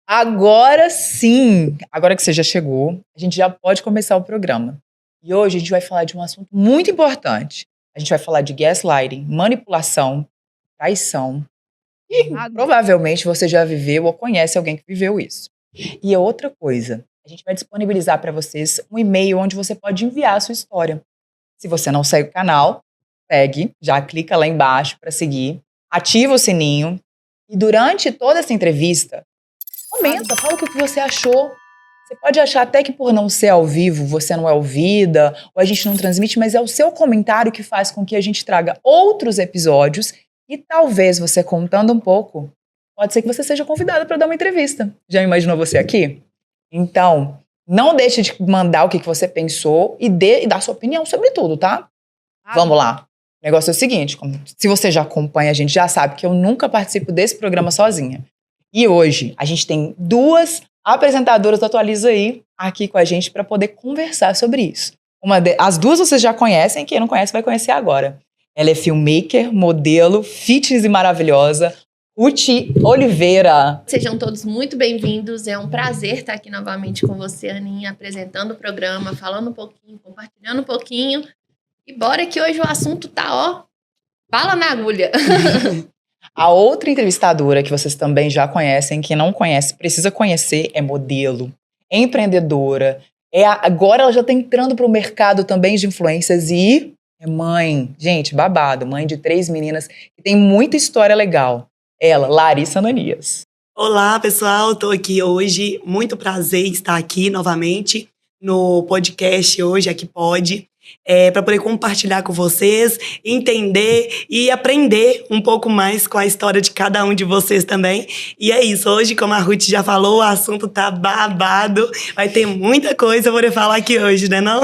Agora sim, agora que você já chegou, a gente já pode começar o programa. E hoje a gente vai falar de um assunto muito importante. A gente vai falar de gaslighting, manipulação, traição. E provavelmente você já viveu ou conhece alguém que viveu isso. E é outra coisa, a gente vai disponibilizar para vocês um e-mail onde você pode enviar a sua história. Se você não segue o canal, segue, já clica lá embaixo para seguir, ativa o sininho e durante toda essa entrevista, comenta, fala o que você achou. Você pode achar até que por não ser ao vivo, você não é ouvida, ou a gente não transmite, mas é o seu comentário que faz com que a gente traga outros episódios e talvez você contando um pouco, pode ser que você seja convidada para dar uma entrevista. Já imaginou você aqui? Então, não deixe de mandar o que você pensou e dar sua opinião sobre tudo, tá? Vamos lá. O negócio é o seguinte, se você já acompanha, a gente já sabe que eu nunca participo desse programa sozinha. E hoje a gente tem duas apresentadoras do Atualiza Aí aqui com a gente para poder conversar sobre isso. As duas vocês já conhecem, quem não conhece vai conhecer agora. Ela é filmmaker, modelo, fitness e maravilhosa, Ruth Oliveira. Sejam todos muito bem-vindos, é um prazer estar aqui novamente com você, Aninha, apresentando o programa, falando um pouquinho, compartilhando um pouquinho. E bora que hoje o assunto tá, ó, bala na agulha. A outra entrevistadora que vocês também já conhecem, quem não conhece, precisa conhecer, é modelo, é empreendedora, agora ela já está entrando para o mercado também de influências e é mãe, gente, babado, mãe de 3 meninas, que tem muita história legal. Ela, Larissa Ananias. Olá, pessoal, estou aqui hoje, muito prazer estar aqui novamente no podcast hoje, Aqui Pode. Para poder compartilhar com vocês, entender e aprender um pouco mais com a história de cada um de vocês também. E é isso, hoje, como a Ruth já falou, o assunto tá babado, vai ter muita coisa para falar aqui hoje, né não?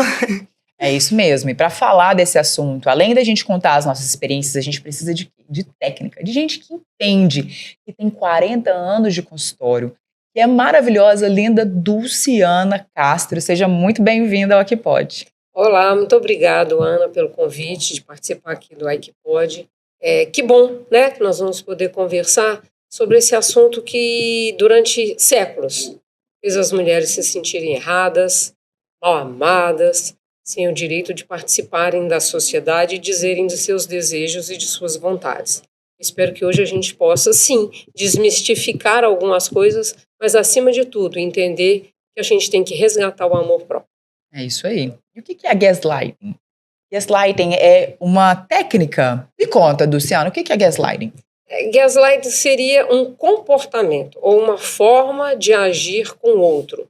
É isso mesmo, e para falar desse assunto, além da gente contar as nossas experiências, a gente precisa de técnica, de gente que entende, que tem 40 anos de consultório, que é maravilhosa, linda Dulciana Castro. Seja muito bem-vinda ao Aqui Pode. Olá, muito obrigado, Ana, pelo convite de participar aqui do Aqui Pode. Que bom, né, que nós vamos poder conversar sobre esse assunto que, durante séculos, fez as mulheres se sentirem erradas, mal amadas, sem o direito de participarem da sociedade e dizerem de seus desejos e de suas vontades. Espero que hoje a gente possa, sim, desmistificar algumas coisas, mas, acima de tudo, entender que a gente tem que resgatar o amor próprio. É isso aí. E o que é gaslighting? Gaslighting é uma técnica. Me conta, Luciano, o que é gaslighting? Gaslighting seria um comportamento ou uma forma de agir com o outro,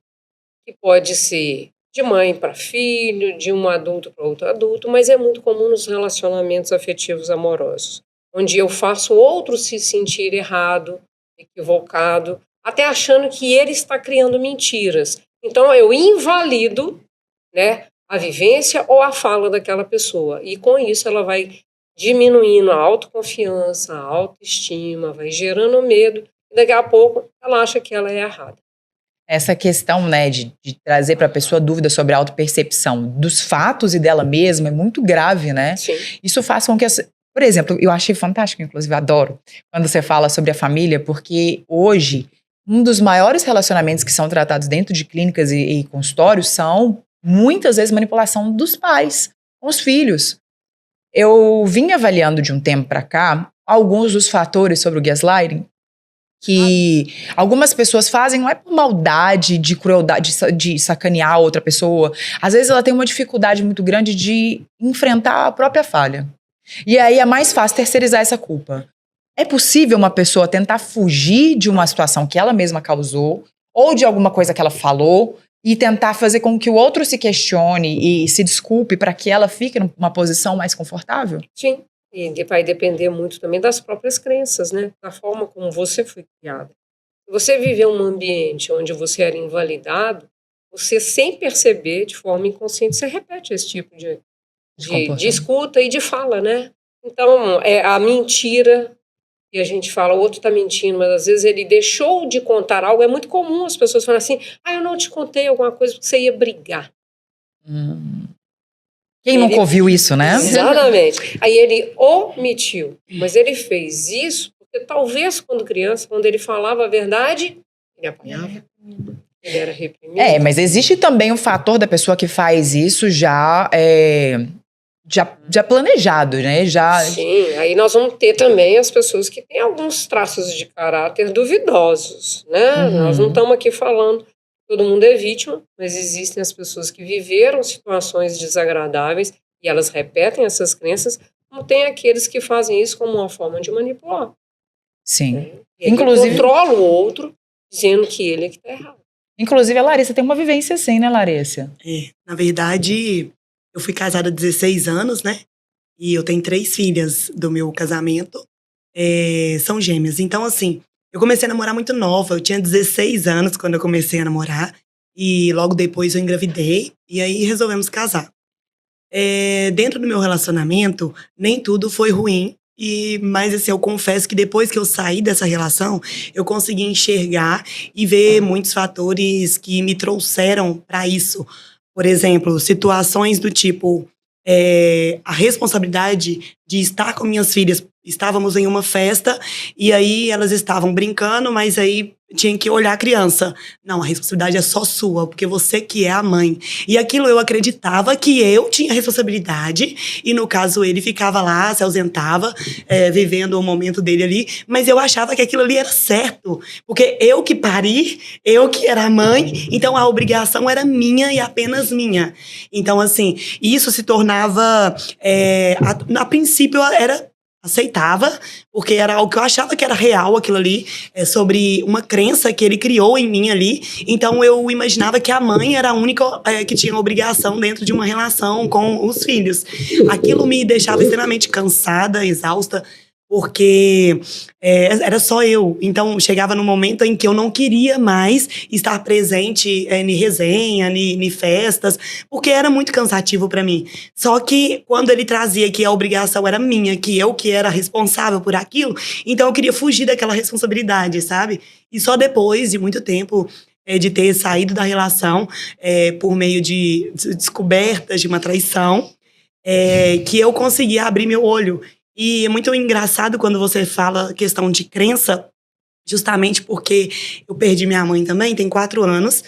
que pode ser de mãe para filho, de um adulto para outro adulto, mas é muito comum nos relacionamentos afetivos amorosos, onde eu faço o outro se sentir errado, equivocado, até achando que ele está criando mentiras. Então eu invalido, né, a vivência ou a fala daquela pessoa. E com isso ela vai diminuindo a autoconfiança, a autoestima, vai gerando medo. E daqui a pouco ela acha que ela é errada. Essa questão, né, de trazer para a pessoa dúvida sobre a autopercepção dos fatos e dela mesma é muito grave, né? Sim. Isso faz com que... Por exemplo, eu achei fantástico, inclusive adoro, quando você fala sobre a família, porque hoje um dos maiores relacionamentos que são tratados dentro de clínicas e consultórios são muitas vezes manipulação dos pais com os filhos. Eu vim avaliando de um tempo para cá alguns dos fatores sobre o gaslighting que algumas pessoas fazem, não é por maldade, de crueldade, de sacanear outra pessoa. Às vezes ela tem uma dificuldade muito grande de enfrentar a própria falha. E aí é mais fácil terceirizar essa culpa. É possível uma pessoa tentar fugir de uma situação que ela mesma causou ou de alguma coisa que ela falou e tentar fazer com que o outro se questione e se desculpe para que ela fique numa posição mais confortável? Sim, e vai depender muito também das próprias crenças, né? Da forma como você foi criada. Se você viveu um ambiente onde você era invalidado, você, sem perceber, de forma inconsciente, você repete esse tipo de escuta e de fala, né? Então, é a mentira, e a gente fala, o outro está mentindo, mas às vezes ele deixou de contar algo. É muito comum as pessoas falarem assim, eu não te contei alguma coisa porque você ia brigar. Quem nunca ouviu isso, né? Exatamente. Aí ele omitiu, mas ele fez isso porque talvez quando criança, quando ele falava a verdade, Ele apanhava? Ele era reprimido? Mas existe também um fator da pessoa que faz isso já planejado, né? Sim, aí nós vamos ter também as pessoas que têm alguns traços de caráter duvidosos, né? Uhum. Nós não estamos aqui falando que todo mundo é vítima, mas existem as pessoas que viveram situações desagradáveis e elas repetem essas crenças, como tem aqueles que fazem isso como uma forma de manipular. Sim. Né? E ele Inclusive, controla o outro, dizendo que ele é que está errado. Inclusive, a Larissa tem uma vivência assim, né, Larissa? Na verdade, eu fui casada há 16 anos, né? E eu tenho 3 filhas do meu casamento. São gêmeas. Então, assim, eu comecei a namorar muito nova. Eu tinha 16 anos quando eu comecei a namorar. E logo depois eu engravidei. E aí resolvemos casar. Dentro do meu relacionamento, nem tudo foi ruim. Mas assim, eu confesso que depois que eu saí dessa relação, eu consegui enxergar e ver muitos fatores que me trouxeram para isso. Por exemplo, situações do tipo, a responsabilidade de estar com minhas filhas. Estávamos em uma festa e aí elas estavam brincando, mas aí tinha que olhar a criança. Não, a responsabilidade é só sua, porque você que é a mãe. E aquilo eu acreditava que eu tinha responsabilidade e, no caso, ele ficava lá, se ausentava, vivendo o momento dele ali, mas eu achava que aquilo ali era certo, porque eu que pari, eu que era a mãe, então a obrigação era minha e apenas minha. Então, assim, isso se tornava... a princípio, aceitava, porque era algo que eu achava que era real, aquilo ali, sobre uma crença que ele criou em mim ali. Então, eu imaginava que a mãe era a única que tinha obrigação dentro de uma relação com os filhos. Aquilo me deixava extremamente cansada, exausta, porque era só eu. Então, chegava num momento em que eu não queria mais estar presente em resenha, em festas, porque era muito cansativo para mim. Só que, quando ele trazia que a obrigação era minha, que eu que era responsável por aquilo, então eu queria fugir daquela responsabilidade, sabe? E só depois de muito tempo de ter saído da relação, por meio de descobertas de uma traição, que eu consegui abrir meu olho. E é muito engraçado quando você fala questão de crença, justamente porque eu perdi minha mãe também, tem 4 anos,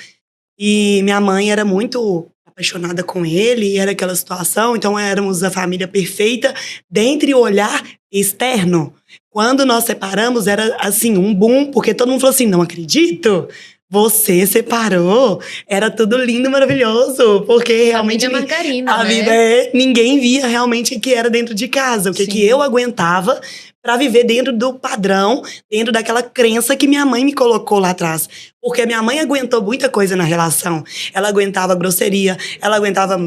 e minha mãe era muito apaixonada com ele, e era aquela situação, então éramos a família perfeita, dentre o olhar externo. Quando nós separamos, era assim, um boom, porque todo mundo falou assim, não acredito, você separou, era tudo lindo, maravilhoso, porque realmente... A vida é margarina, a né? vida ninguém via realmente o que era dentro de casa, o que eu aguentava para viver dentro do padrão, dentro daquela crença que minha mãe me colocou lá atrás. Porque minha mãe aguentou muita coisa na relação. Ela aguentava grosseria, ela aguentava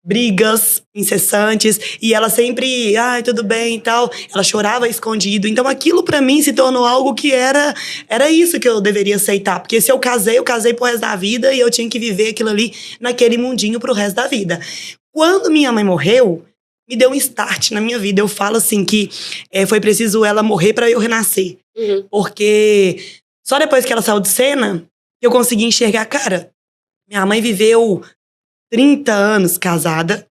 brigas incessantes, e ela sempre, tudo bem e tal. Ela chorava escondido. Então aquilo pra mim se tornou algo que era isso que eu deveria aceitar. Porque se eu casei pro resto da vida e eu tinha que viver aquilo ali naquele mundinho pro resto da vida. Quando minha mãe morreu, me deu um start na minha vida. Eu falo assim que foi preciso ela morrer pra eu renascer. Uhum. Porque só depois que ela saiu de cena, eu consegui enxergar, cara, minha mãe viveu 30 anos casada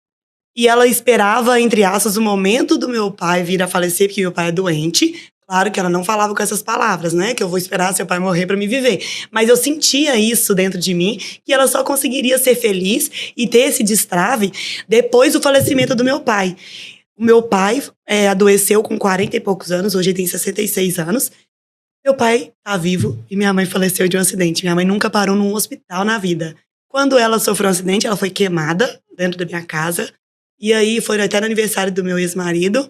e ela esperava, entre aspas, o momento do meu pai vir a falecer, porque meu pai é doente. Claro que ela não falava com essas palavras, né? Que eu vou esperar seu pai morrer pra me viver. Mas eu sentia isso dentro de mim, que ela só conseguiria ser feliz e ter esse destrave depois do falecimento do meu pai. O meu pai adoeceu com 40 e poucos anos, hoje ele tem 66 anos. Meu pai tá vivo e minha mãe faleceu de um acidente. Minha mãe nunca parou num hospital na vida. Quando ela sofreu um acidente, ela foi queimada dentro da minha casa. E aí foi até no aniversário do meu ex-marido.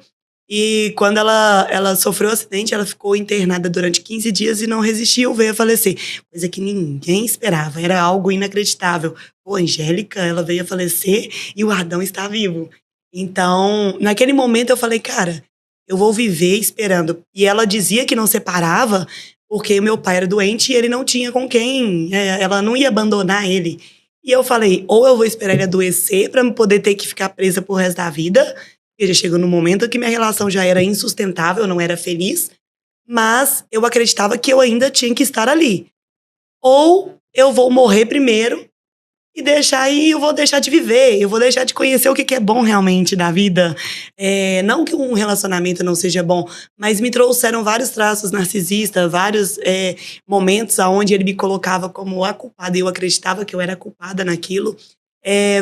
E quando ela sofreu um acidente, ela ficou internada durante 15 dias e não resistiu, veio a falecer. Coisa que ninguém esperava, era algo inacreditável. Pô, Angélica, ela veio a falecer e o Adão está vivo. Então, naquele momento eu falei, cara, eu vou viver esperando. E ela dizia que não separava porque o meu pai era doente e ele não tinha com quem, ela não ia abandonar ele. E eu falei, ou eu vou esperar ele adoecer pra poder ter que ficar presa pro resto da vida, porque já chegou no momento que minha relação já era insustentável, eu não era feliz, mas eu acreditava que eu ainda tinha que estar ali. Ou eu vou morrer primeiro e deixar aí, eu vou deixar de viver, eu vou deixar de conhecer o que é bom realmente da vida. Não que um relacionamento não seja bom, mas me trouxeram vários traços narcisistas, vários momentos onde ele me colocava como a culpada, e eu acreditava que eu era culpada naquilo.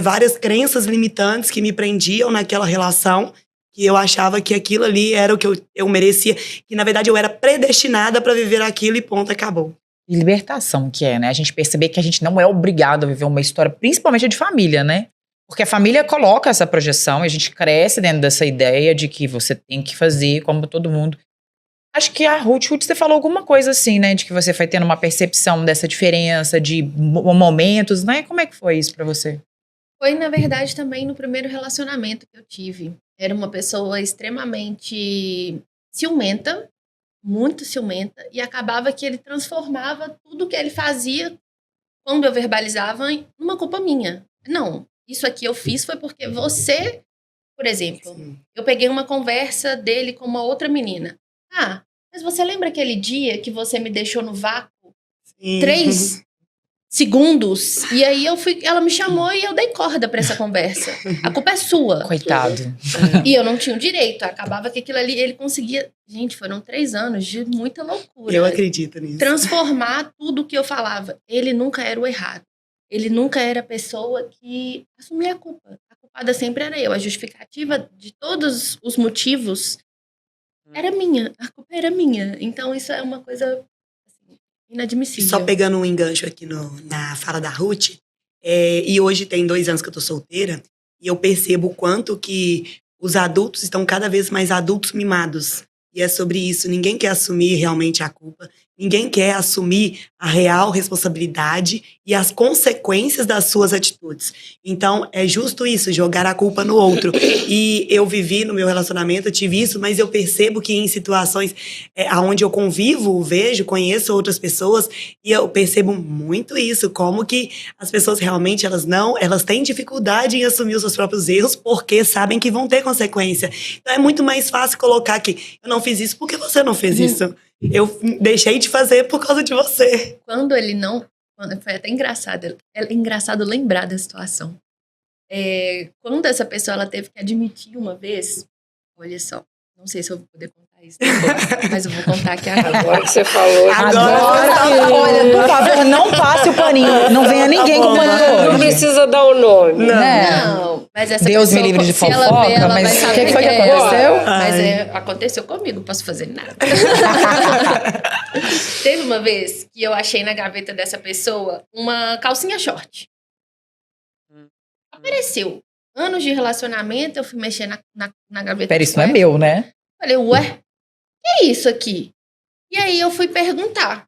Várias crenças limitantes que me prendiam naquela relação, que eu achava que aquilo ali era o que eu merecia, que na verdade eu era predestinada para viver aquilo e ponto, acabou. E libertação que é, né? A gente perceber que a gente não é obrigado a viver uma história, principalmente de família, né? Porque a família coloca essa projeção e a gente cresce dentro dessa ideia de que você tem que fazer como todo mundo. Acho que a Ruth, você falou alguma coisa assim, né? De que você foi tendo uma percepção dessa diferença de momentos, né? Como é que foi isso pra você? Foi, na verdade, também no primeiro relacionamento que eu tive. Era uma pessoa extremamente ciumenta, muito ciumenta, e acabava que ele transformava tudo que ele fazia, quando eu verbalizava, em uma culpa minha. Não, isso aqui eu fiz foi porque você, por exemplo, eu peguei uma conversa dele com uma outra menina. Ah, mas você lembra aquele dia que você me deixou no vácuo? 3 segundos. E aí ela me chamou e eu dei corda pra essa conversa. A culpa é sua. Coitado. E eu não tinha o direito. Acabava que aquilo ali, ele conseguia... Gente, foram 3 anos de muita loucura. Eu acredito nisso. Transformar tudo que eu falava. Ele nunca era o errado. Ele nunca era a pessoa que assumia a culpa. A culpada sempre era eu. A justificativa de todos os motivos era minha. A culpa era minha. Então isso é uma coisa assim, inadmissível. Só pegando um engancho aqui na fala da Ruth, e hoje tem 2 anos que eu tô solteira, e eu percebo o quanto que os adultos estão cada vez mais adultos mimados. E é sobre isso, ninguém quer assumir realmente a culpa, ninguém quer assumir a real responsabilidade e as consequências das suas atitudes. Então, é justo isso, jogar a culpa no outro. E eu vivi no meu relacionamento, eu tive isso, mas eu percebo que em situações onde eu convivo, vejo, conheço outras pessoas, e eu percebo muito isso, como que as pessoas realmente, elas têm dificuldade em assumir os seus próprios erros, porque sabem que vão ter consequência. Então, é muito mais fácil colocar que eu não fiz isso porque você não fez isso. Eu deixei de fazer por causa de você. Quando ele não... Foi até engraçado. É engraçado lembrar da situação. Quando essa pessoa ela teve que admitir uma vez... Olha só, não sei se eu vou poder contar isso depois, mas eu vou contar aqui agora. Agora que você falou. Olha, por favor, não passe o paninho. Não venha ninguém com o paninho Não hoje. precisa dar o nome. Não, mas essa Deus me pessoa, livre de se ela fofoca, ver, ela vai mas o saber que foi que é. aconteceu? Mas aconteceu comigo, não posso fazer nada. Teve uma vez que eu achei na gaveta dessa pessoa uma calcinha short. Apareceu. Anos de relacionamento, eu fui mexer na gaveta. Pera, isso não é meu, né? Falei, ué, que é isso aqui? E aí eu fui perguntar.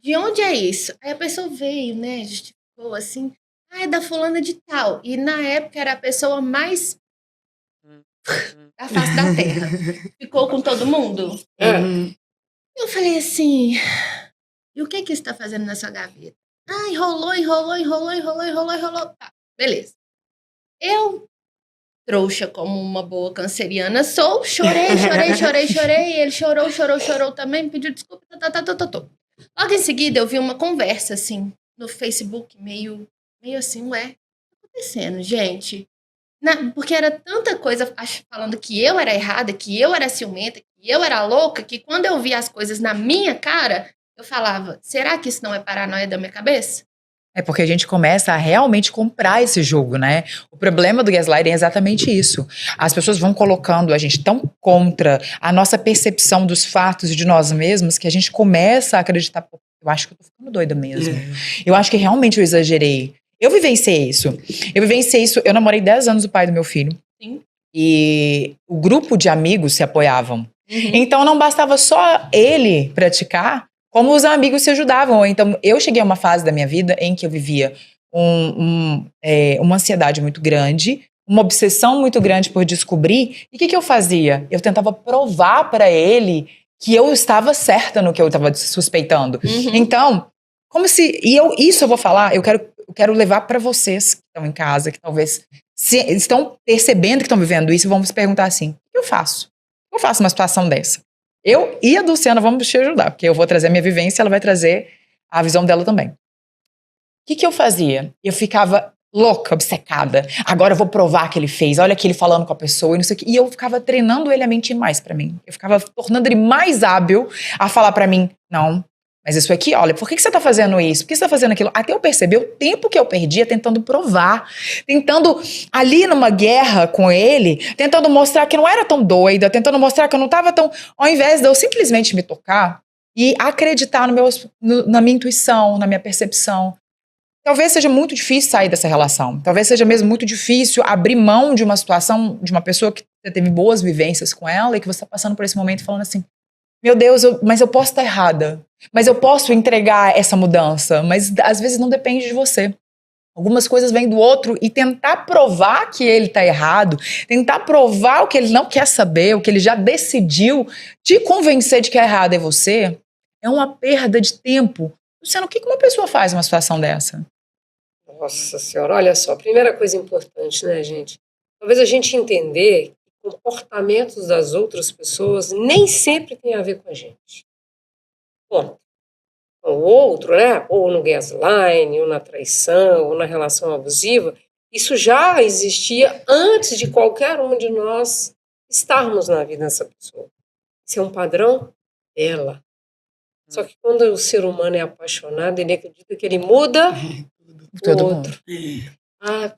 De onde é isso? Aí a pessoa veio, né, justificou assim. Ah, é da fulana de tal. E na época era a pessoa mais da face da terra. Ficou com todo mundo. Eu falei assim, e o que você está fazendo na sua gaveta? Ah, enrolou. Tá, beleza. Eu, trouxa como uma boa canceriana sou, chorei. Ele chorou também, me pediu desculpa. Logo em seguida, eu vi uma conversa, assim, no Facebook, meio assim, ué, o que tá acontecendo, gente? Porque era tanta coisa falando que eu era errada, que eu era ciumenta, que eu era louca, que quando eu via as coisas na minha cara, eu falava, será que isso não é paranoia da minha cabeça? É porque a gente começa a realmente comprar esse jogo, né? O problema do gaslighting é exatamente isso. As pessoas vão colocando a gente tão contra a nossa percepção dos fatos e de nós mesmos que a gente começa a acreditar, pô, eu acho que eu tô ficando doida mesmo. Eu acho que realmente eu exagerei. Eu vivenciei isso. Eu namorei 10 anos do pai do meu filho. Sim. E o grupo de amigos se apoiavam. Então não bastava só ele praticar, como os amigos se ajudavam. Então, eu cheguei a uma fase da minha vida em que eu vivia uma ansiedade muito grande, uma obsessão muito grande por descobrir. E o que eu fazia? Eu tentava provar para ele que eu estava certa no que eu estava suspeitando. Então, como se... Isso eu vou falar, eu quero levar para vocês que estão em casa, que talvez estão percebendo que estão vivendo isso e vão se perguntar assim, o que eu faço? O que eu faço numa situação dessa? Eu e a Dulciana vamos te ajudar, porque eu vou trazer a minha vivência, ela vai trazer a visão dela também. que eu fazia? Eu ficava louca, obcecada. Agora eu vou provar que ele fez. Olha que ele falando com a pessoa e não sei o que. E eu ficava treinando ele a mentir mais pra mim. Eu ficava tornando ele mais hábil a falar pra mim, não, mas isso aqui, olha, por que você tá fazendo isso? Por que você tá fazendo aquilo? Até eu perceber o tempo que eu perdia tentando provar. Tentando, ali numa guerra com ele, tentando mostrar que eu não era tão doida, tentando mostrar que eu não tava tão... Ao invés de eu simplesmente me tocar e acreditar na minha intuição, na minha percepção. Talvez seja muito difícil sair dessa relação. Talvez seja mesmo muito difícil abrir mão de uma situação, de uma pessoa que você teve boas vivências com ela e que você está passando por esse momento falando assim, meu Deus, mas eu posso estar errada. Mas eu posso entregar essa mudança. Mas às vezes não depende de você. Algumas coisas vêm do outro e tentar provar que ele está errado, tentar provar o que ele não quer saber, o que ele já decidiu, te convencer de que é errado é você, é uma perda de tempo. Luciano, o que uma pessoa faz numa situação dessa? Nossa Senhora, olha só, primeira coisa importante, né, gente? Talvez a gente entender que comportamentos das outras pessoas nem sempre tem a ver com a gente. Bom, o outro, né, ou no gaslighting, ou na traição, ou na relação abusiva, isso já existia antes de qualquer um de nós estarmos na vida dessa pessoa. Isso é um padrão dela. Só que quando o ser humano é apaixonado, ele acredita que ele muda Todo o outro.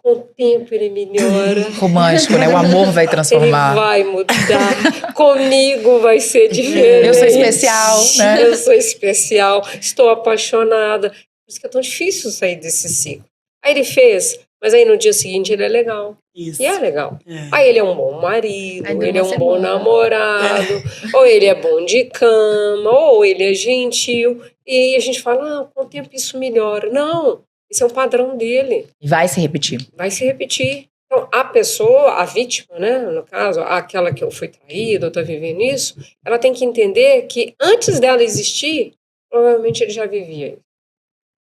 Com o tempo ele melhora. Romântico, né? O amor vai transformar. Ele vai mudar. Comigo vai ser diferente. Eu sou especial, né? Eu sou especial. Estou apaixonada. Por isso que é tão difícil sair desse ciclo. Aí ele fez, mas aí no dia seguinte ele é legal. Isso. E é legal. Aí ele é um bom marido, Aí ele é um você bom muda. namorado, ou ele é bom de cama, ou ele é gentil. E a gente fala, com o tempo isso melhora. Não, esse é um padrão dele. Vai se repetir. Vai se repetir. Então, a pessoa, a vítima, né, no caso, aquela que foi traída ou está vivendo isso, ela tem que entender que antes dela existir, provavelmente ele já vivia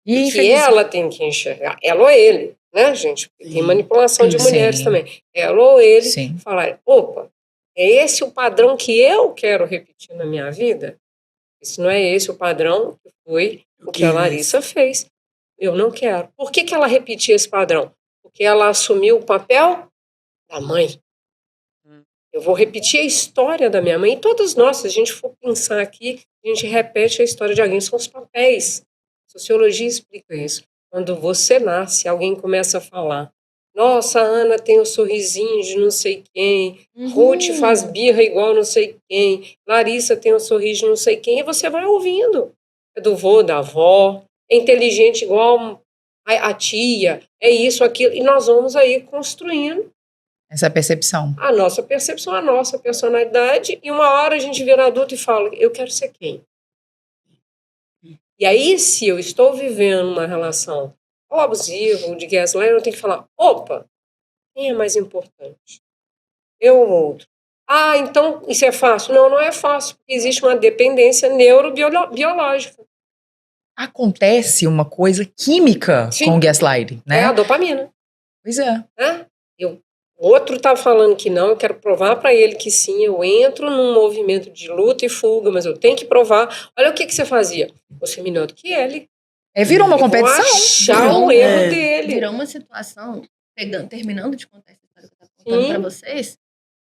isso. E que ela tem que enxergar, ela ou ele, né, gente? Porque tem manipulação de mulheres também. Ela ou ele falar, opa, é esse o padrão que eu quero repetir na minha vida? Se não é esse o padrão, que foi o que a Larissa fez. Eu não quero. Por que ela repetia esse padrão? Porque ela assumiu o papel da mãe. Eu vou repetir a história da minha mãe. E todos nós, se a gente for pensar aqui, a gente repete a história de alguém. São os papéis. A sociologia explica isso. Quando você nasce, alguém começa a falar, nossa, a Ana tem o sorrisinho de não sei quem, Ruth faz birra igual não sei quem, Larissa tem o sorriso de não sei quem, e você vai ouvindo. É do vô, da avó, é inteligente igual a tia, é isso, aquilo, e nós vamos aí construindo essa percepção. A nossa percepção, a nossa personalidade, e uma hora a gente vira adulto e fala, eu quero ser quem? E aí, se eu estou vivendo uma relação ou abusiva, ou de gaslighting, eu tenho que falar, opa, quem é mais importante? Eu ou o outro? Ah, então isso é fácil? Não, não é fácil, porque existe uma dependência neurobiológica. Acontece uma coisa química com o gaslighting, né? É a dopamina. Pois é. O outro tá falando que não, eu quero provar para ele que sim, eu entro num movimento de luta e fuga, mas eu tenho que provar. Olha o que você fazia. Você é melhor do que ele. Virou uma competição. Achar o erro dele. Virou uma situação, terminando de contar essa história que eu estava contando para vocês,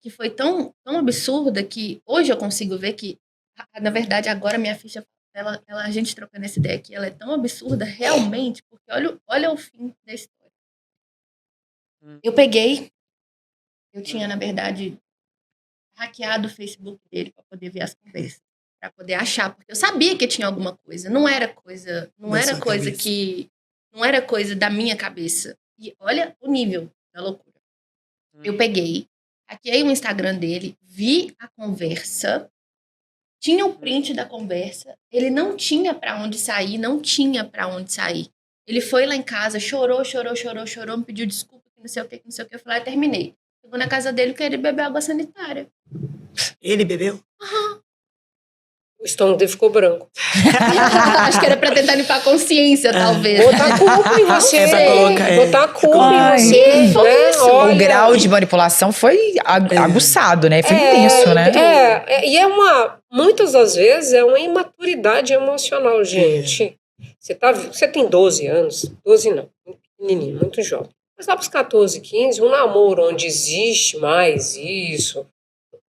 que foi tão absurda que hoje eu consigo ver que, na verdade, agora minha ficha, a gente trocando essa ideia aqui, ela é tão absurda realmente, porque olha o fim da história. Eu tinha, na verdade, hackeado o Facebook dele para poder ver as conversas, para poder achar, porque eu sabia que tinha alguma coisa, não era coisa da minha cabeça. E olha o nível da loucura. Eu hackeei o Instagram dele, vi a conversa, tinha o print da conversa, ele não tinha para onde sair, Ele foi lá em casa, chorou, me pediu desculpa, que não sei o que, eu falei, terminei. Chegou na casa dele, que ele bebeu água sanitária. Ele bebeu? O estômago dele ficou branco. Acho que era pra tentar limpar a consciência, talvez. Botar a culpa em você. Botar a culpa em você. O grau de manipulação foi aguçado, né? Foi intenso, né? E muitas das vezes é uma imaturidade emocional, gente. Você tem 12 anos, 12 não, muito pequenininho, muito jovem. Mas lá para os 14, 15, um namoro onde existe mais isso,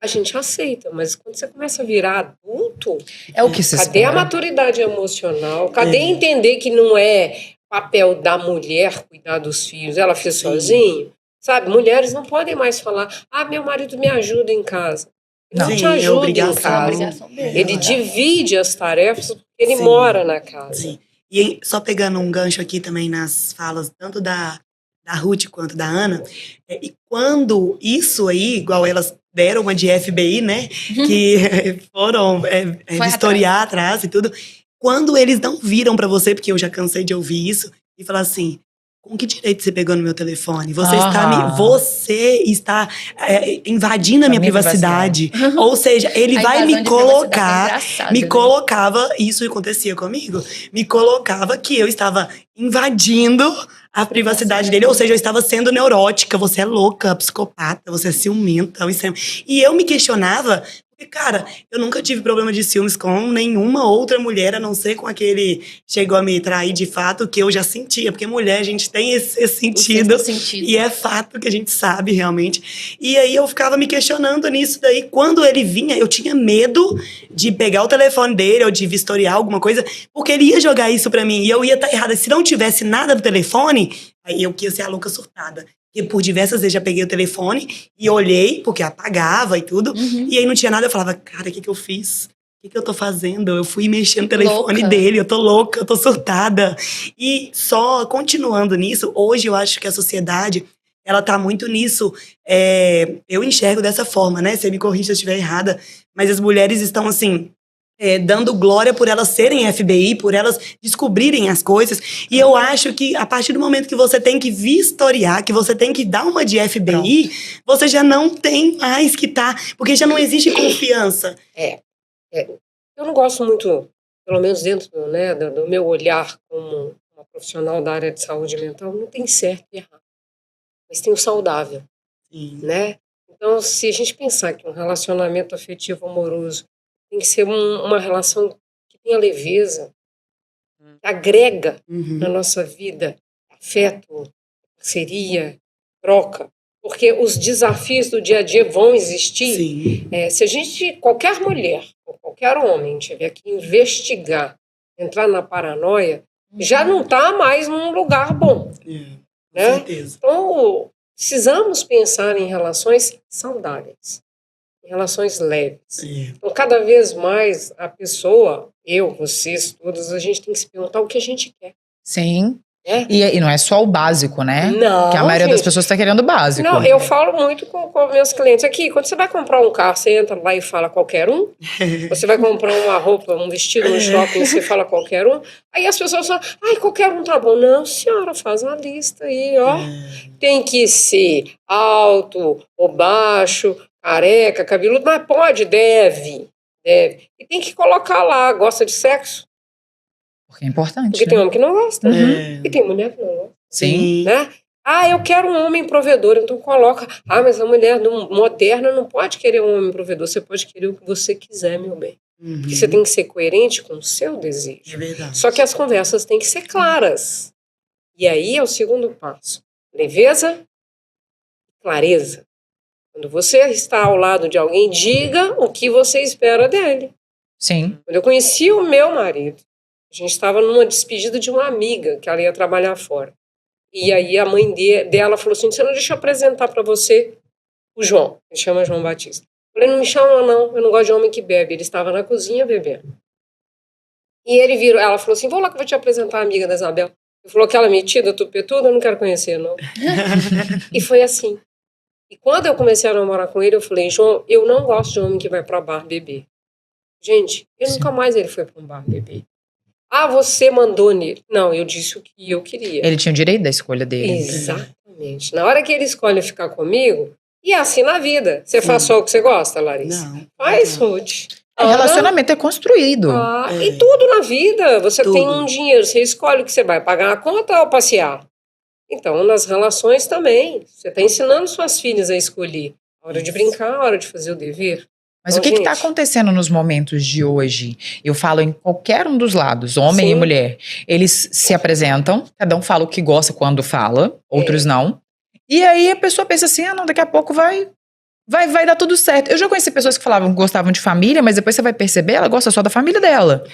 a gente aceita. Mas quando você começa a virar adulto, É o que se cadê a espera. maturidade emocional? Cadê entender que não é papel da mulher cuidar dos filhos? Ela fez sozinha? Sabe, mulheres não podem mais falar, meu marido me ajuda em casa. Ele não Não. te Sim, é ajuda em obrigação. É a casa. obrigação dele. Ele divide as tarefas porque ele Sim. mora na casa. Sim. E só pegando um gancho aqui também nas falas, tanto da Ruth quanto da Ana, e quando isso aí, igual elas deram uma de FBI, né, que foram vistoriar atrás e tudo, quando eles não viram pra você, porque eu já cansei de ouvir isso, e falar assim, com que direito você pegou no meu telefone? Você está invadindo a minha privacidade. Ou seja, ele A vai invasão me de colocar, privacidade é engraçado, me né? colocava, isso acontecia comigo, me colocava que eu estava invadindo a privacidade dele, ou seja, eu estava sendo neurótica, você é louca, psicopata, você é ciumenta, e eu me questionava, porque, cara, eu nunca tive problema de ciúmes com nenhuma outra mulher, a não ser com aquele chegou a me trair de fato, que eu já sentia, porque mulher, a gente tem esse sentido, O sexto sentido. e é fato que a gente sabe realmente. E aí eu ficava me questionando nisso daí. Quando ele vinha, eu tinha medo de pegar o telefone dele ou de vistoriar alguma coisa, porque ele ia jogar isso pra mim e eu ia estar errada. Se não tivesse nada do telefone, aí eu ia ser a louca surtada. Porque por diversas vezes já peguei o telefone e olhei, porque apagava e tudo, e aí não tinha nada. Eu falava, cara, o que eu fiz? O que eu tô fazendo? Eu fui mexer no telefone Louca. dele, eu tô louca, eu tô surtada. E só continuando nisso, hoje eu acho que a sociedade, ela tá muito nisso. Eu enxergo dessa forma, né? Você me corrige se eu estiver errada, mas as mulheres estão assim, dando glória por elas serem FBI, por elas descobrirem as coisas. E eu acho que a partir do momento que você tem que vistoriar, que você tem que dar uma de FBI, você já não tem mais que porque já não existe confiança. Eu não gosto muito, pelo menos dentro do meu olhar como uma profissional da área de saúde mental, não tem certo e errado, mas tem o saudável, Sim. né? Então, se a gente pensar que um relacionamento afetivo amoroso tem que ser uma relação que tenha leveza, que agrega na nossa vida afeto, parceria, troca, porque os desafios do dia a dia vão existir. Sim. Se qualquer mulher ou qualquer homem tiver que investigar, entrar na paranoia, já não está mais num lugar bom. Com Né? certeza. Então, precisamos pensar em relações saudáveis, em relações leves. Então, cada vez mais a pessoa, eu, vocês, todos, a gente tem que se perguntar o que a gente quer. Sim. Né? E não é só o básico, né? Não, Porque a maioria das gente. pessoas está querendo o básico. Não, eu falo muito com meus clientes aqui. Quando você vai comprar um carro, você entra lá e fala qualquer um. Você vai comprar uma roupa, um vestido no shopping, você fala qualquer um. Aí as pessoas falam, qualquer um tá bom. Não, senhora, faz uma lista aí, ó. Tem que ser alto ou baixo, careca, cabeludo, mas pode, deve. E tem que colocar lá, gosta de sexo? Porque é importante. Porque né? tem homem que não gosta. Uhum. E tem mulher que não gosta. Sim. Né? Eu quero um homem provedor, então coloca. Mas a mulher moderna não pode querer um homem provedor, você pode querer o que você quiser, meu bem. Porque você tem que ser coerente com o seu desejo. É verdade. Só que as conversas têm que ser claras. E aí é o segundo passo. Leveza e clareza. Quando você está ao lado de alguém, diga o que você espera dele. Sim. Quando eu conheci o meu marido, a gente estava numa despedida de uma amiga, que ela ia trabalhar fora. E aí a mãe dela falou assim, você não deixa eu apresentar para você o João. Ele chama João Batista. Eu falei, não me chama não, eu não gosto de homem que bebe. Ele estava na cozinha bebendo. E ele virou, ela falou assim, vou lá que eu vou te apresentar a amiga da Isabel. Ele falou, aquela metida, tupetuda, eu não quero conhecer não. E foi assim. E quando eu comecei a namorar com ele, eu falei, João, eu não gosto de homem que vai para bar beber. Gente, nunca mais ele foi para um bar beber. Você mandou nele. Não, eu disse o que eu queria. Ele tinha o direito da escolha dele. Exatamente. Na hora que ele escolhe ficar comigo, e é assim na vida. Você faz só o que você gosta, Larissa? Não. Faz, Ruth. O relacionamento é construído. E tudo na vida. Você Tudo. tem um dinheiro, você escolhe o que você vai pagar a conta ou passear. Então, nas relações também. Você está ensinando suas filhas a escolher. A hora de brincar, a hora de fazer o dever. Mas Então, o que está gente, acontecendo nos momentos de hoje? Eu falo em qualquer um dos lados, homem Sim. e mulher. Eles se apresentam, cada um fala o que gosta quando fala, outros não. E aí a pessoa pensa assim, não, daqui a pouco vai dar tudo certo. Eu já conheci pessoas que falavam que gostavam de família, mas depois você vai perceber, ela gosta só da família dela.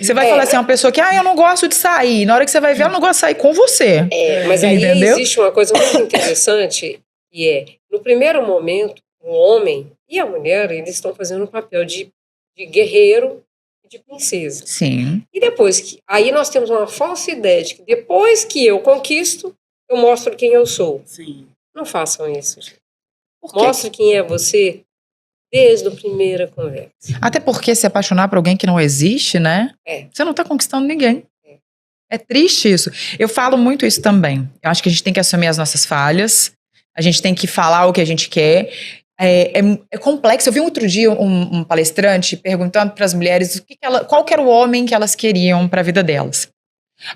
Você vai falar assim, uma pessoa que, eu não gosto de sair. Na hora que você vai ver, ela não gosta de sair com você. Mas aí Entendeu? existe uma coisa muito interessante, que é, no primeiro momento, o homem e a mulher, eles estão fazendo um papel de guerreiro e de princesa. Sim. E depois que... Aí nós temos uma falsa ideia de que depois que eu conquisto, eu mostro quem eu sou. Sim. Não façam isso, gente. Por quê? Mostre quem é você desde a primeira conversa. Até porque se apaixonar por alguém que não existe, né? Você não tá conquistando ninguém. É triste isso. Eu falo muito isso também. Eu acho que a gente tem que assumir as nossas falhas. A gente tem que falar o que a gente quer. É complexo. Eu vi outro dia um palestrante perguntando para as mulheres qual que era o homem que elas queriam para a vida delas.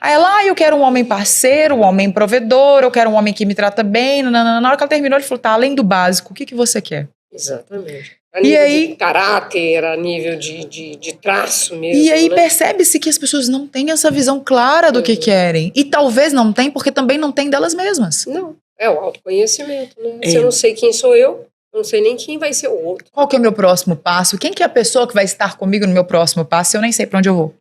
Aí ela, eu quero um homem parceiro, um homem provedor, eu quero um homem que me trata bem. Na hora que ela terminou, ele falou, tá, além do básico, o que você quer? Exatamente. A nível de caráter, a nível de traço mesmo. E aí né? percebe-se que as pessoas não têm essa visão clara do que querem. E talvez não tem, porque também não tem delas mesmas. Não, é o autoconhecimento, né? Se eu não sei quem sou eu não sei nem quem vai ser o outro. Qual que é o meu próximo passo? Quem que é a pessoa que vai estar comigo no meu próximo passo se eu nem sei pra onde eu vou?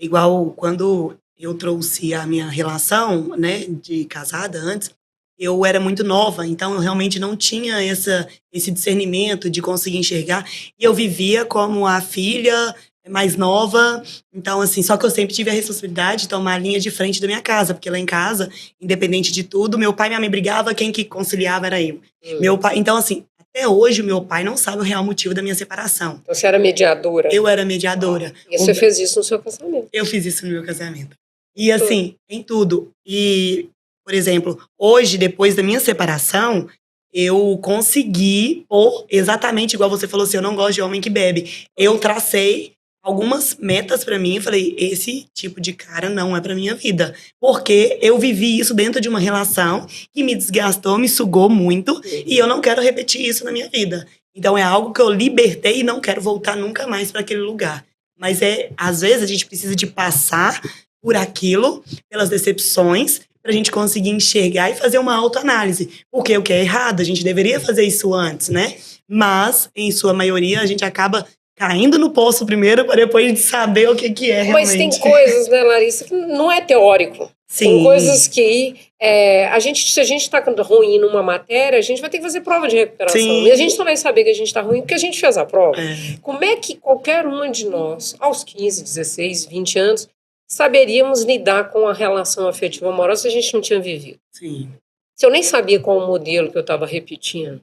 Igual quando eu trouxe a minha relação, né, de casada antes, eu era muito nova, então eu realmente não tinha esse discernimento de conseguir enxergar. E eu vivia como a filha mais nova, então assim, só que eu sempre tive a responsabilidade de tomar a linha de frente da minha casa, porque lá em casa, independente de tudo, meu pai e minha mãe brigavam, quem que conciliava era eu. Meu pai, então assim, até hoje o meu pai não sabe o real motivo da minha separação. Então você era mediadora? Eu era mediadora. E você fez isso no seu casamento? Eu fiz isso no meu casamento. E assim, em tudo. E, por exemplo, hoje, depois da minha separação, eu consegui, exatamente igual você falou assim, eu não gosto de homem que bebe. Eu tracei algumas metas pra mim e falei, esse tipo de cara não é pra minha vida. Porque eu vivi isso dentro de uma relação que me desgastou, me sugou muito, e eu não quero repetir isso na minha vida. Então é algo que eu libertei e não quero voltar nunca mais pra aquele lugar. Mas às vezes a gente precisa de passar por aquilo, pelas decepções, pra gente conseguir enxergar e fazer uma autoanálise. Porque o que é errado, a gente deveria fazer isso antes, né? Mas, em sua maioria, a gente acaba caindo no poço primeiro para depois saber o que é realmente. Mas tem coisas, né, Larissa, que não é teórico. Sim. Tem coisas que se a gente está ruim numa matéria, a gente vai ter que fazer prova de recuperação. Sim. E a gente só vai saber que a gente está ruim porque a gente fez a prova. Como é que qualquer uma de nós, aos 15, 16, 20 anos, saberíamos lidar com a relação afetiva amorosa se a gente não tinha vivido? Sim. Se eu nem sabia qual o modelo que eu estava repetindo.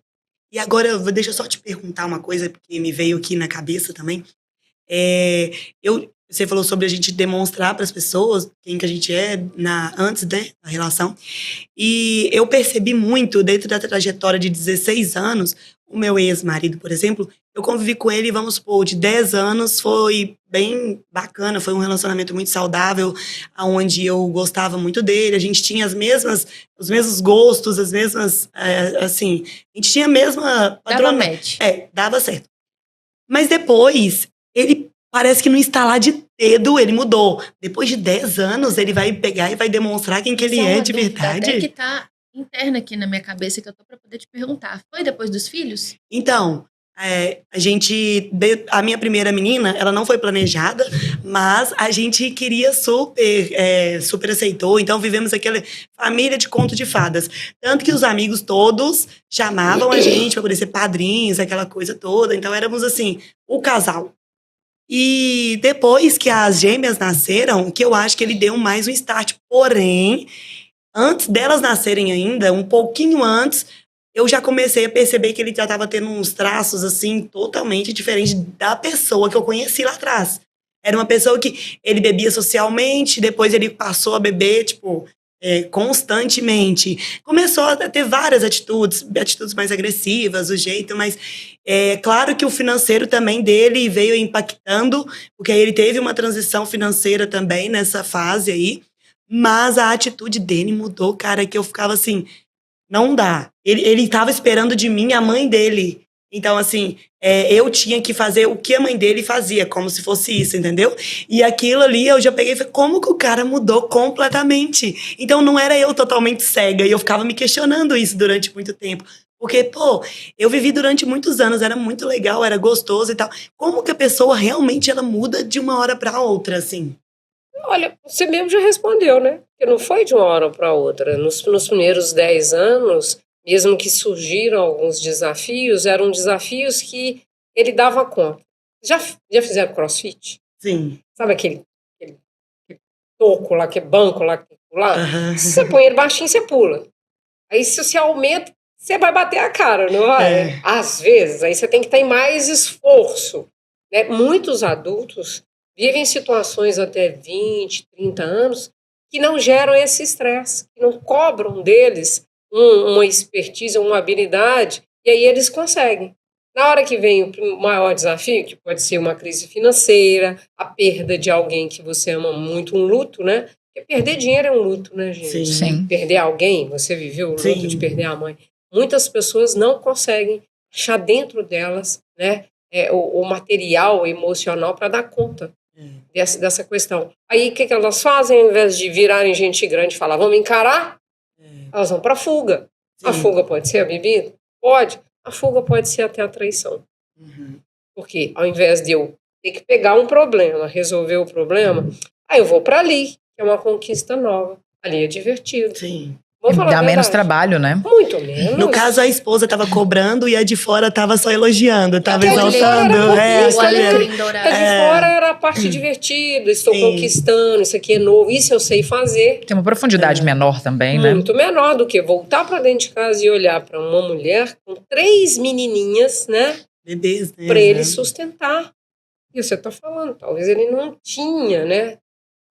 E agora, deixa eu só te perguntar uma coisa, porque me veio aqui na cabeça também. Você falou sobre a gente demonstrar para as pessoas quem que a gente é antes, né, da relação. E eu percebi muito, dentro da trajetória de 16 anos, o meu ex-marido, por exemplo, eu convivi com ele, vamos supor, de 10 anos, foi bem bacana, foi um relacionamento muito saudável, onde eu gostava muito dele, a gente tinha os mesmos gostos, as mesmas, assim, a gente tinha a mesma... Dava match. Dava certo. Mas depois, ele parece que no instalar de dedo, ele mudou. Depois de 10 anos, ele vai pegar e vai demonstrar quem que ele é de verdade. Até que tá interna aqui na minha cabeça, que eu tô pra poder te perguntar. Foi depois dos filhos? Então, a minha primeira menina, ela não foi planejada, mas a gente queria super aceitou, então vivemos aquela família de conto de fadas. Tanto que os amigos todos chamavam a gente para poder ser padrinhos, aquela coisa toda, então éramos assim, o casal. E depois que as gêmeas nasceram, que eu acho que ele deu mais um start, porém, antes delas nascerem ainda, um pouquinho antes, eu já comecei a perceber que ele já estava tendo uns traços, assim, totalmente diferentes da pessoa que eu conheci lá atrás. Era uma pessoa que ele bebia socialmente, depois ele passou a beber, tipo, constantemente. Começou a ter várias atitudes mais agressivas, o jeito, mas claro que o financeiro também dele veio impactando, porque ele teve uma transição financeira também nessa fase aí, mas a atitude dele mudou, cara, que eu ficava assim... Não dá. Ele estava esperando de mim a mãe dele. Então, assim, eu tinha que fazer o que a mãe dele fazia, como se fosse isso, entendeu? E aquilo ali eu já peguei e falei, como que o cara mudou completamente? Então não era eu totalmente cega, e eu ficava me questionando isso durante muito tempo. Porque, pô, eu vivi durante muitos anos, era muito legal, era gostoso e tal. Como que a pessoa realmente ela muda de uma hora pra outra, assim? Olha, você mesmo já respondeu, né? Porque não foi de uma hora para outra. Nos primeiros 10 anos, mesmo que surgiram alguns desafios, eram desafios que ele dava conta. Já fizeram crossfit? Sim. Sabe aquele toco lá, aquele banco lá que pula? Aham. Se você põe ele baixinho, você pula. Aí se você aumenta, você vai bater a cara, não vai? É. Às vezes, aí você tem que ter mais esforço. Né? Muitos adultos vivem situações até 20, 30 anos que não geram esse estresse, que não cobram deles uma expertise, uma habilidade, e aí eles conseguem. Na hora que vem o maior desafio, que pode ser uma crise financeira, a perda de alguém que você ama muito, um luto, né? Porque perder dinheiro é um luto, né, gente? Sim. Perder alguém, você viveu o luto Sim. de perder a mãe. Muitas pessoas não conseguem achar dentro delas, né, o material emocional para dar conta dessa questão. Aí o que elas fazem? Ao invés de virarem gente grande e falar, vamos encarar, elas vão para a fuga. A Sim. fuga pode ser a bebida? Pode. A fuga pode ser até a traição. Uhum. Porque ao invés de eu ter que pegar um problema, resolver o problema, aí eu vou para ali, que é uma conquista nova. Ali é divertido. Sim. Vamos falar a Dá menos verdade. trabalho, né? Muito menos. No caso, a esposa tava cobrando e a de fora tava só elogiando, tava Aquele exaltando. cara era O escolhendo. alecrim A dourado. de fora era a parte divertida, estou Sim. conquistando, isso aqui é novo, isso eu sei fazer. Tem uma profundidade menor também, né? Muito menor do que voltar para dentro de casa e olhar para uma mulher com 3 menininhas, né? Bebês, né? Para ele sustentar. E você está falando, talvez ele não tinha, né?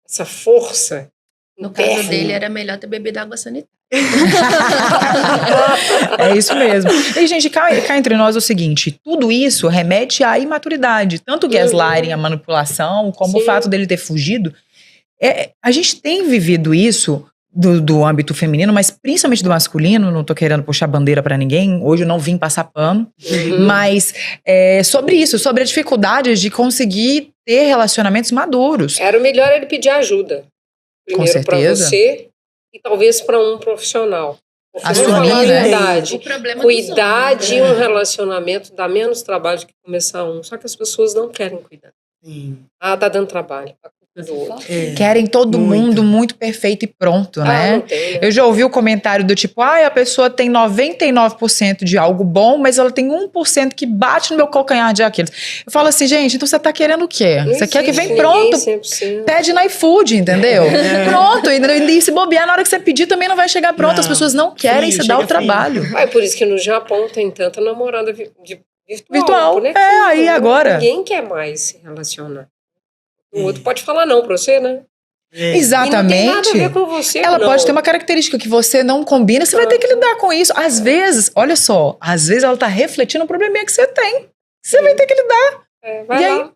Essa força. No caso interna. dele, era melhor ter bebido água sanitária. É isso mesmo. E, gente, cá entre nós é o seguinte: tudo isso remete à imaturidade. Tanto o gaslighting, a manipulação, como Sim. o fato dele ter fugido. A gente tem vivido isso do âmbito feminino, mas principalmente do masculino. Não tô querendo puxar bandeira pra ninguém. Hoje eu não vim passar pano. Mas sobre isso, sobre a dificuldade de conseguir ter relacionamentos maduros. Era o melhor ele pedir ajuda. Primeiro para certeza. você e talvez para um profissional. Porque vamos Assumir, falar a né? verdade. O problema Cuidar dos de homens, um relacionamento dá menos trabalho do que começar um. Só que as pessoas não querem cuidar. Sim. Ah, tá dando trabalho. A culpa é do outro. É. Querem todo Muito. mundo muito perfeito e pronto, Ah, né? não tem, né? Eu já ouvi o comentário do tipo, a pessoa tem 99% de algo bom, mas ela tem 1% que bate no meu calcanhar de Aquiles. Eu falo assim, gente, então você tá querendo o quê? Não Você quer que existe vem pronto, ninguém 100%. pede no iFood, entendeu? Pronto, e se bobear, na hora que você pedir também não vai chegar pronto. Não. As pessoas não querem Frio, se dar o chega frio. trabalho. É por isso que no Japão tem tanta namorada Virtual. né? Aí agora. Ninguém quer mais se relacionar. O outro pode falar não pra você, né? É. E não tem nada a Exatamente. ver com você, Ela não. pode ter uma característica que você não combina, você vai ter que lidar com isso. Às vezes, olha só, às vezes ela tá refletindo um probleminha que você tem. Você vai ter que lidar. Vai E lá.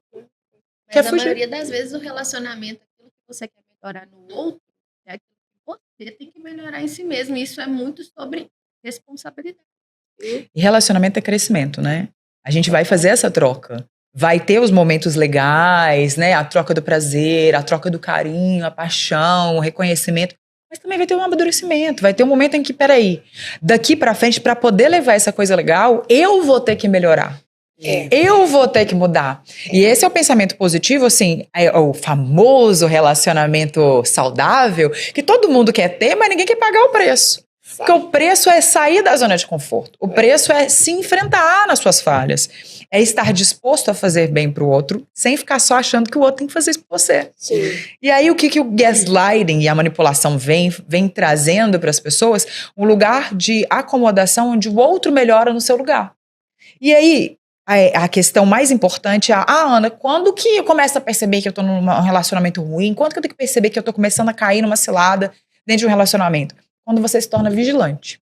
Quer Mas a fugir? maioria das vezes o relacionamento, aquilo que você quer melhorar no outro, é aquilo que você tem que melhorar em si mesmo. E isso é muito sobre responsabilidade. E relacionamento é crescimento, né? A gente vai fazer essa troca. Vai ter os momentos legais, né? A troca do prazer, a troca do carinho, a paixão, o reconhecimento. Mas também vai ter um amadurecimento. Vai ter um momento em que, peraí, daqui pra frente, pra poder levar essa coisa legal, eu vou ter que melhorar. É. Eu vou ter que mudar. E esse é o pensamento positivo, assim, é o famoso relacionamento saudável, que todo mundo quer ter, mas ninguém quer pagar o preço. Porque o preço é sair da zona de conforto. O preço é se enfrentar nas suas falhas. É estar disposto a fazer bem pro outro, sem ficar só achando que o outro tem que fazer isso por você. Sim. E aí, o que o gaslighting e a manipulação vem trazendo para as pessoas? Um lugar de acomodação onde o outro melhora no seu lugar. E aí, a questão mais importante é, Ana, quando que eu começo a perceber que eu tô num relacionamento ruim? Quando que eu tenho que perceber que eu tô começando a cair numa cilada dentro de um relacionamento? Quando você se torna vigilante.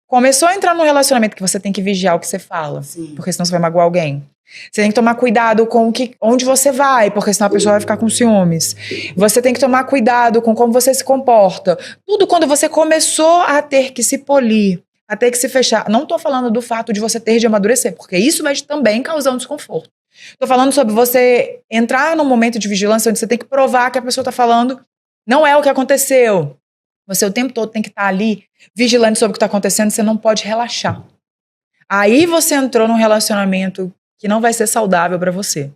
Começou a entrar num relacionamento que você tem que vigiar o que você fala, Sim. porque senão você vai magoar alguém. Você tem que tomar cuidado com onde você vai, porque senão a pessoa vai ficar com ciúmes. Você tem que tomar cuidado com como você se comporta. Tudo quando você começou a ter que se polir, a ter que se fechar. Não tô falando do fato de você ter de amadurecer, porque isso vai também causar um desconforto. Tô falando sobre você entrar num momento de vigilância onde você tem que provar que a pessoa tá falando não é o que aconteceu. Você o tempo todo tem que estar ali vigilante sobre o que tá acontecendo, você não pode relaxar. Aí você entrou num relacionamento que não vai ser saudável pra você.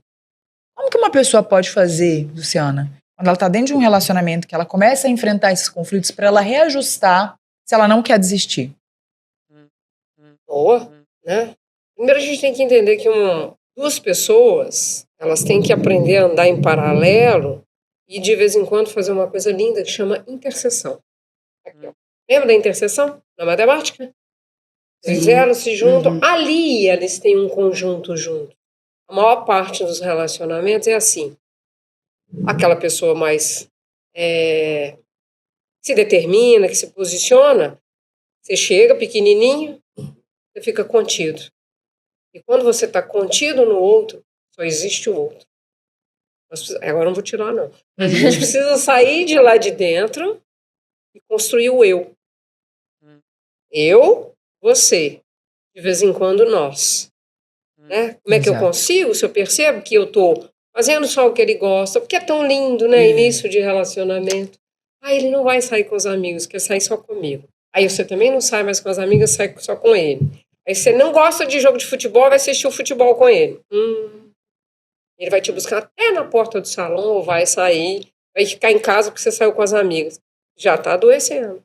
Como que uma pessoa pode fazer, Luciana, quando ela tá dentro de um relacionamento, que ela começa a enfrentar esses conflitos pra ela reajustar se ela não quer desistir? Boa, né? Primeiro a gente tem que entender que duas pessoas, elas têm que aprender a andar em paralelo e de vez em quando fazer uma coisa linda que chama interseção. Aqui, ó. Lembra da interseção? Na matemática? Os zeros se juntam. Ali eles têm um conjunto junto. A maior parte dos relacionamentos é assim. Aquela pessoa mais se determina, que se posiciona, você chega pequenininho, você fica contido. E quando você está contido no outro, só existe o outro. Agora não vou tirar, não. A gente precisa sair de lá de dentro e construir o eu. Eu, você. De vez em quando, nós. Né? Como é que eu consigo? Se eu percebo que eu estou fazendo só o que ele gosta, porque é tão lindo, né? Início de relacionamento. Ele não vai sair com os amigos, quer sair só comigo. Aí você também não sai mais com as amigas, sai só com ele. Aí você não gosta de jogo de futebol, vai assistir o futebol com ele. Ele vai te buscar até na porta do salão, ou vai sair, vai ficar em casa porque você saiu com as amigas. Já está adoecendo.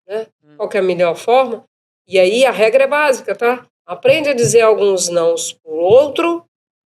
Né? Qual que é a melhor forma? E aí a regra é básica, tá? Aprende a dizer alguns nãos pro outro,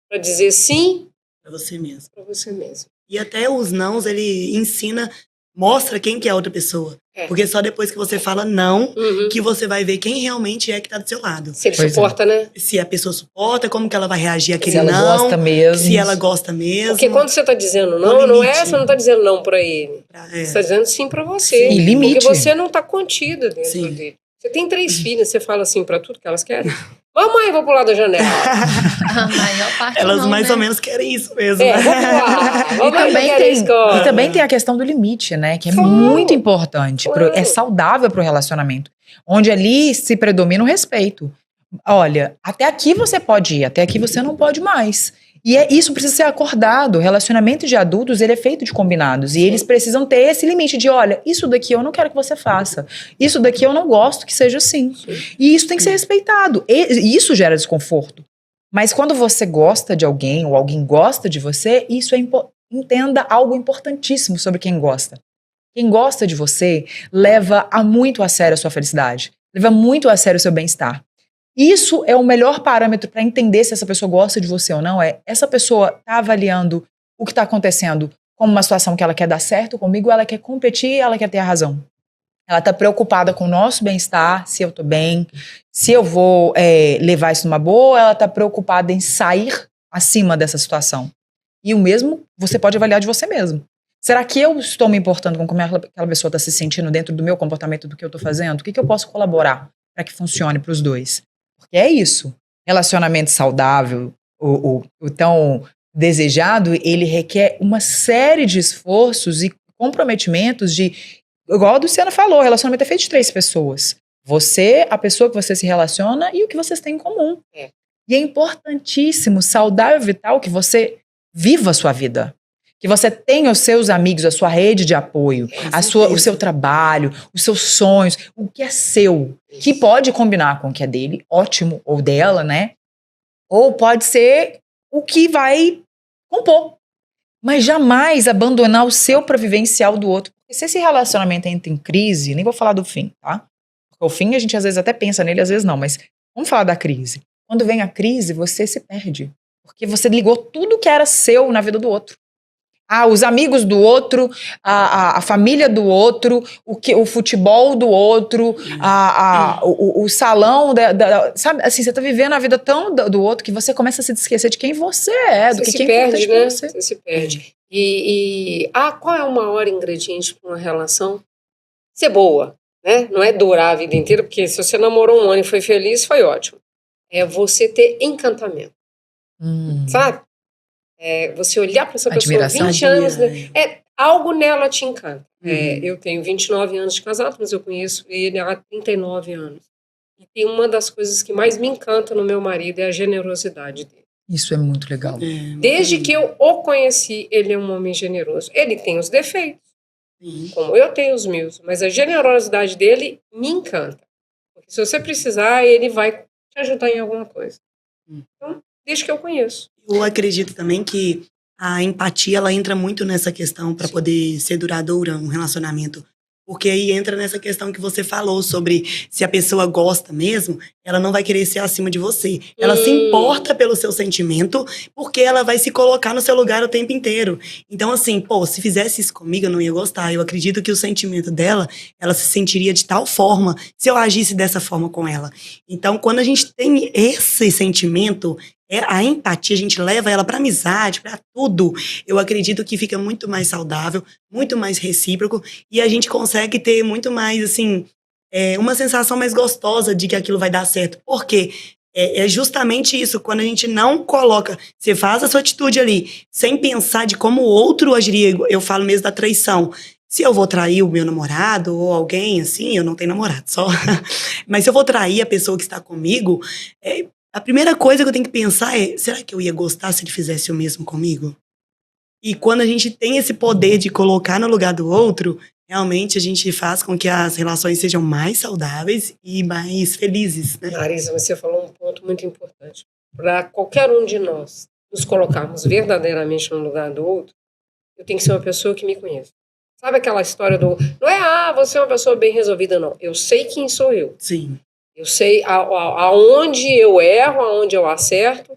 para dizer sim Pra você mesmo. para você mesmo. E até os nãos, ele ensina, mostra quem que é a outra pessoa. Porque só depois que você fala não, que você vai ver quem realmente é que tá do seu lado. Se ele suporta, né? Se a pessoa suporta, como que ela vai reagir àquele Se ela não. gosta mesmo. Se ela gosta mesmo. Porque quando você tá dizendo não, não é, você não tá dizendo não para ele. Você tá dizendo sim para você. Sim, limite. Porque você não tá contida dentro dele. Você tem 3 filhas, você fala assim para tudo que elas querem? Mamãe, vou pular da janela. A maior parte Elas não, mais né? ou menos querem isso mesmo. Vou pular. E também tem a questão do limite, né? Que é muito importante. É saudável pro relacionamento. Onde ali se predomina o respeito. Olha, até aqui você pode ir, até aqui você não pode mais. E isso precisa ser acordado. O relacionamento de adultos, ele é feito de combinados. E eles precisam ter esse limite de, olha, isso daqui eu não quero que você faça. Isso daqui eu não gosto que seja assim. E isso tem que ser respeitado. E isso gera desconforto. Mas quando você gosta de alguém, ou alguém gosta de você, isso entenda algo importantíssimo sobre quem gosta. Quem gosta de você leva muito a sério a sua felicidade. Leva muito a sério o seu bem-estar. Isso é o melhor parâmetro para entender se essa pessoa gosta de você ou não. Essa pessoa está avaliando o que está acontecendo como uma situação que ela quer dar certo comigo, ela quer competir, ela quer ter a razão. Ela está preocupada com o nosso bem-estar, se eu estou bem, se eu vou levar isso numa boa, ela está preocupada em sair acima dessa situação. E o mesmo você pode avaliar de você mesmo. Será que eu estou me importando com como aquela pessoa está se sentindo dentro do meu comportamento, do que eu estou fazendo? O que eu posso colaborar para que funcione para os dois? Porque é isso. Relacionamento saudável, o tão desejado, ele requer uma série de esforços e comprometimentos igual a Luciana falou, o relacionamento é feito de 3 pessoas. Você, a pessoa que você se relaciona e o que vocês têm em comum. E é importantíssimo, saudável e vital que você viva a sua vida. Que você tenha os seus amigos, a sua rede de apoio, o seu trabalho, os seus sonhos, o que é seu. Que pode combinar com o que é dele, ótimo, ou dela, né? Ou pode ser o que vai compor. Mas jamais abandonar o seu para vivenciar o do outro. Porque se esse relacionamento entra em crise, nem vou falar do fim, tá? Porque o fim a gente às vezes até pensa nele, às vezes não, mas vamos falar da crise. Quando vem a crise, você se perde. Porque você ligou tudo que era seu na vida do outro. Os amigos do outro, a família do outro, o futebol do outro, o salão, sabe? Assim, você tá vivendo a vida tão do outro que você começa a se esquecer de quem você é, do que quem é importante pra você. Você se perde. Qual é o maior ingrediente para uma relação ser boa, né? Não é durar a vida inteira, porque se você namorou um ano e foi feliz, foi ótimo. É você ter encantamento, sabe? Você olhar para essa pessoa 20 anos, algo nela te encanta. Eu tenho 29 anos de casado, mas eu conheço ele há 39 anos. E tem uma das coisas que mais me encanta no meu marido é a generosidade dele. Isso é muito legal. Desde que eu o conheci, ele é um homem generoso. Ele tem os defeitos, como eu tenho os meus, mas a generosidade dele me encanta. Porque se você precisar, ele vai te ajudar em alguma coisa. Então, desde que eu conheço. Eu acredito também que a empatia, ela entra muito nessa questão para poder ser duradoura um relacionamento. Porque aí entra nessa questão que você falou sobre se a pessoa gosta mesmo, ela não vai querer ser acima de você. Ela se importa pelo seu sentimento, porque ela vai se colocar no seu lugar o tempo inteiro. Então, assim, pô, se fizesse isso comigo, eu não ia gostar. Eu acredito que o sentimento dela, ela se sentiria de tal forma se eu agisse dessa forma com ela. Então, quando a gente tem esse sentimento, a empatia, a gente leva ela para amizade, para tudo. Eu acredito que fica muito mais saudável, muito mais recíproco, e a gente consegue ter muito mais, assim, uma sensação mais gostosa de que aquilo vai dar certo. Por quê? É justamente isso, quando a gente não coloca, você faz a sua atitude ali, sem pensar de como o outro agiria, eu falo mesmo da traição. Se eu vou trair o meu namorado ou alguém, assim, eu não tenho namorado, só. Mas se eu vou trair a pessoa que está comigo, a primeira coisa que eu tenho que pensar é, será que eu ia gostar se ele fizesse o mesmo comigo? E quando a gente tem esse poder de colocar no lugar do outro, realmente a gente faz com que as relações sejam mais saudáveis e mais felizes, né? Marisa, você falou um ponto muito importante. Para qualquer um de nós nos colocarmos verdadeiramente no lugar do outro, eu tenho que ser uma pessoa que me conheça. Sabe aquela história do... Não é, você é uma pessoa bem resolvida, não. Eu sei quem sou eu. Sim. Eu sei aonde eu erro, aonde eu acerto.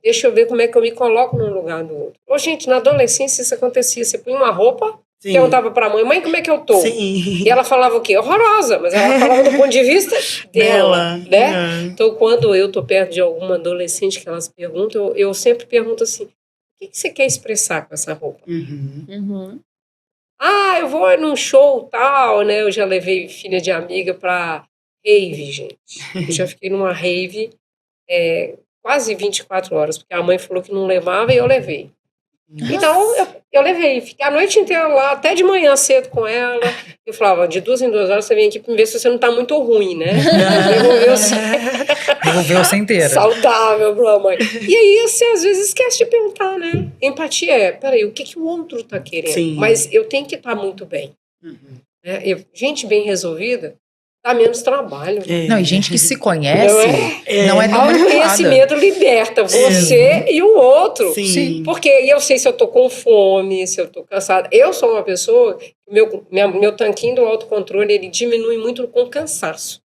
Deixa eu ver como é que eu me coloco no lugar do outro. Ô, gente, na adolescência isso acontecia. Você punha uma roupa, Sim. perguntava pra mãe, como é que eu tô? Sim. E ela falava o quê? Horrorosa. Mas ela falava do ponto de vista dela, né? Então, quando eu tô perto de alguma adolescente que elas perguntam, eu sempre pergunto assim, o que você quer expressar com essa roupa? Eu vou num show tal, né? Eu já levei filha de amiga pra rave, gente. Eu já fiquei numa rave quase 24 horas, porque a mãe falou que não levava e eu levei. Então, eu levei. Fiquei a noite inteira lá, até de manhã cedo com ela. Eu falava, de 2 em 2 horas você vem aqui pra ver se você não tá muito ruim, né? Devolveu você inteira. Saudável pra mãe. E aí, você às vezes esquece de perguntar, né? Empatia peraí, o que o outro tá querendo? Sim. Mas eu tenho que estar muito bem. Gente bem resolvida, dá menos trabalho. Não, e gente que se conhece não é tão O manipulada. conhecimento liberta você e o outro. Sim. Porque eu sei se eu tô com fome, se eu tô cansada. Eu sou uma pessoa, meu tanquinho do autocontrole, ele diminui muito com cansaço.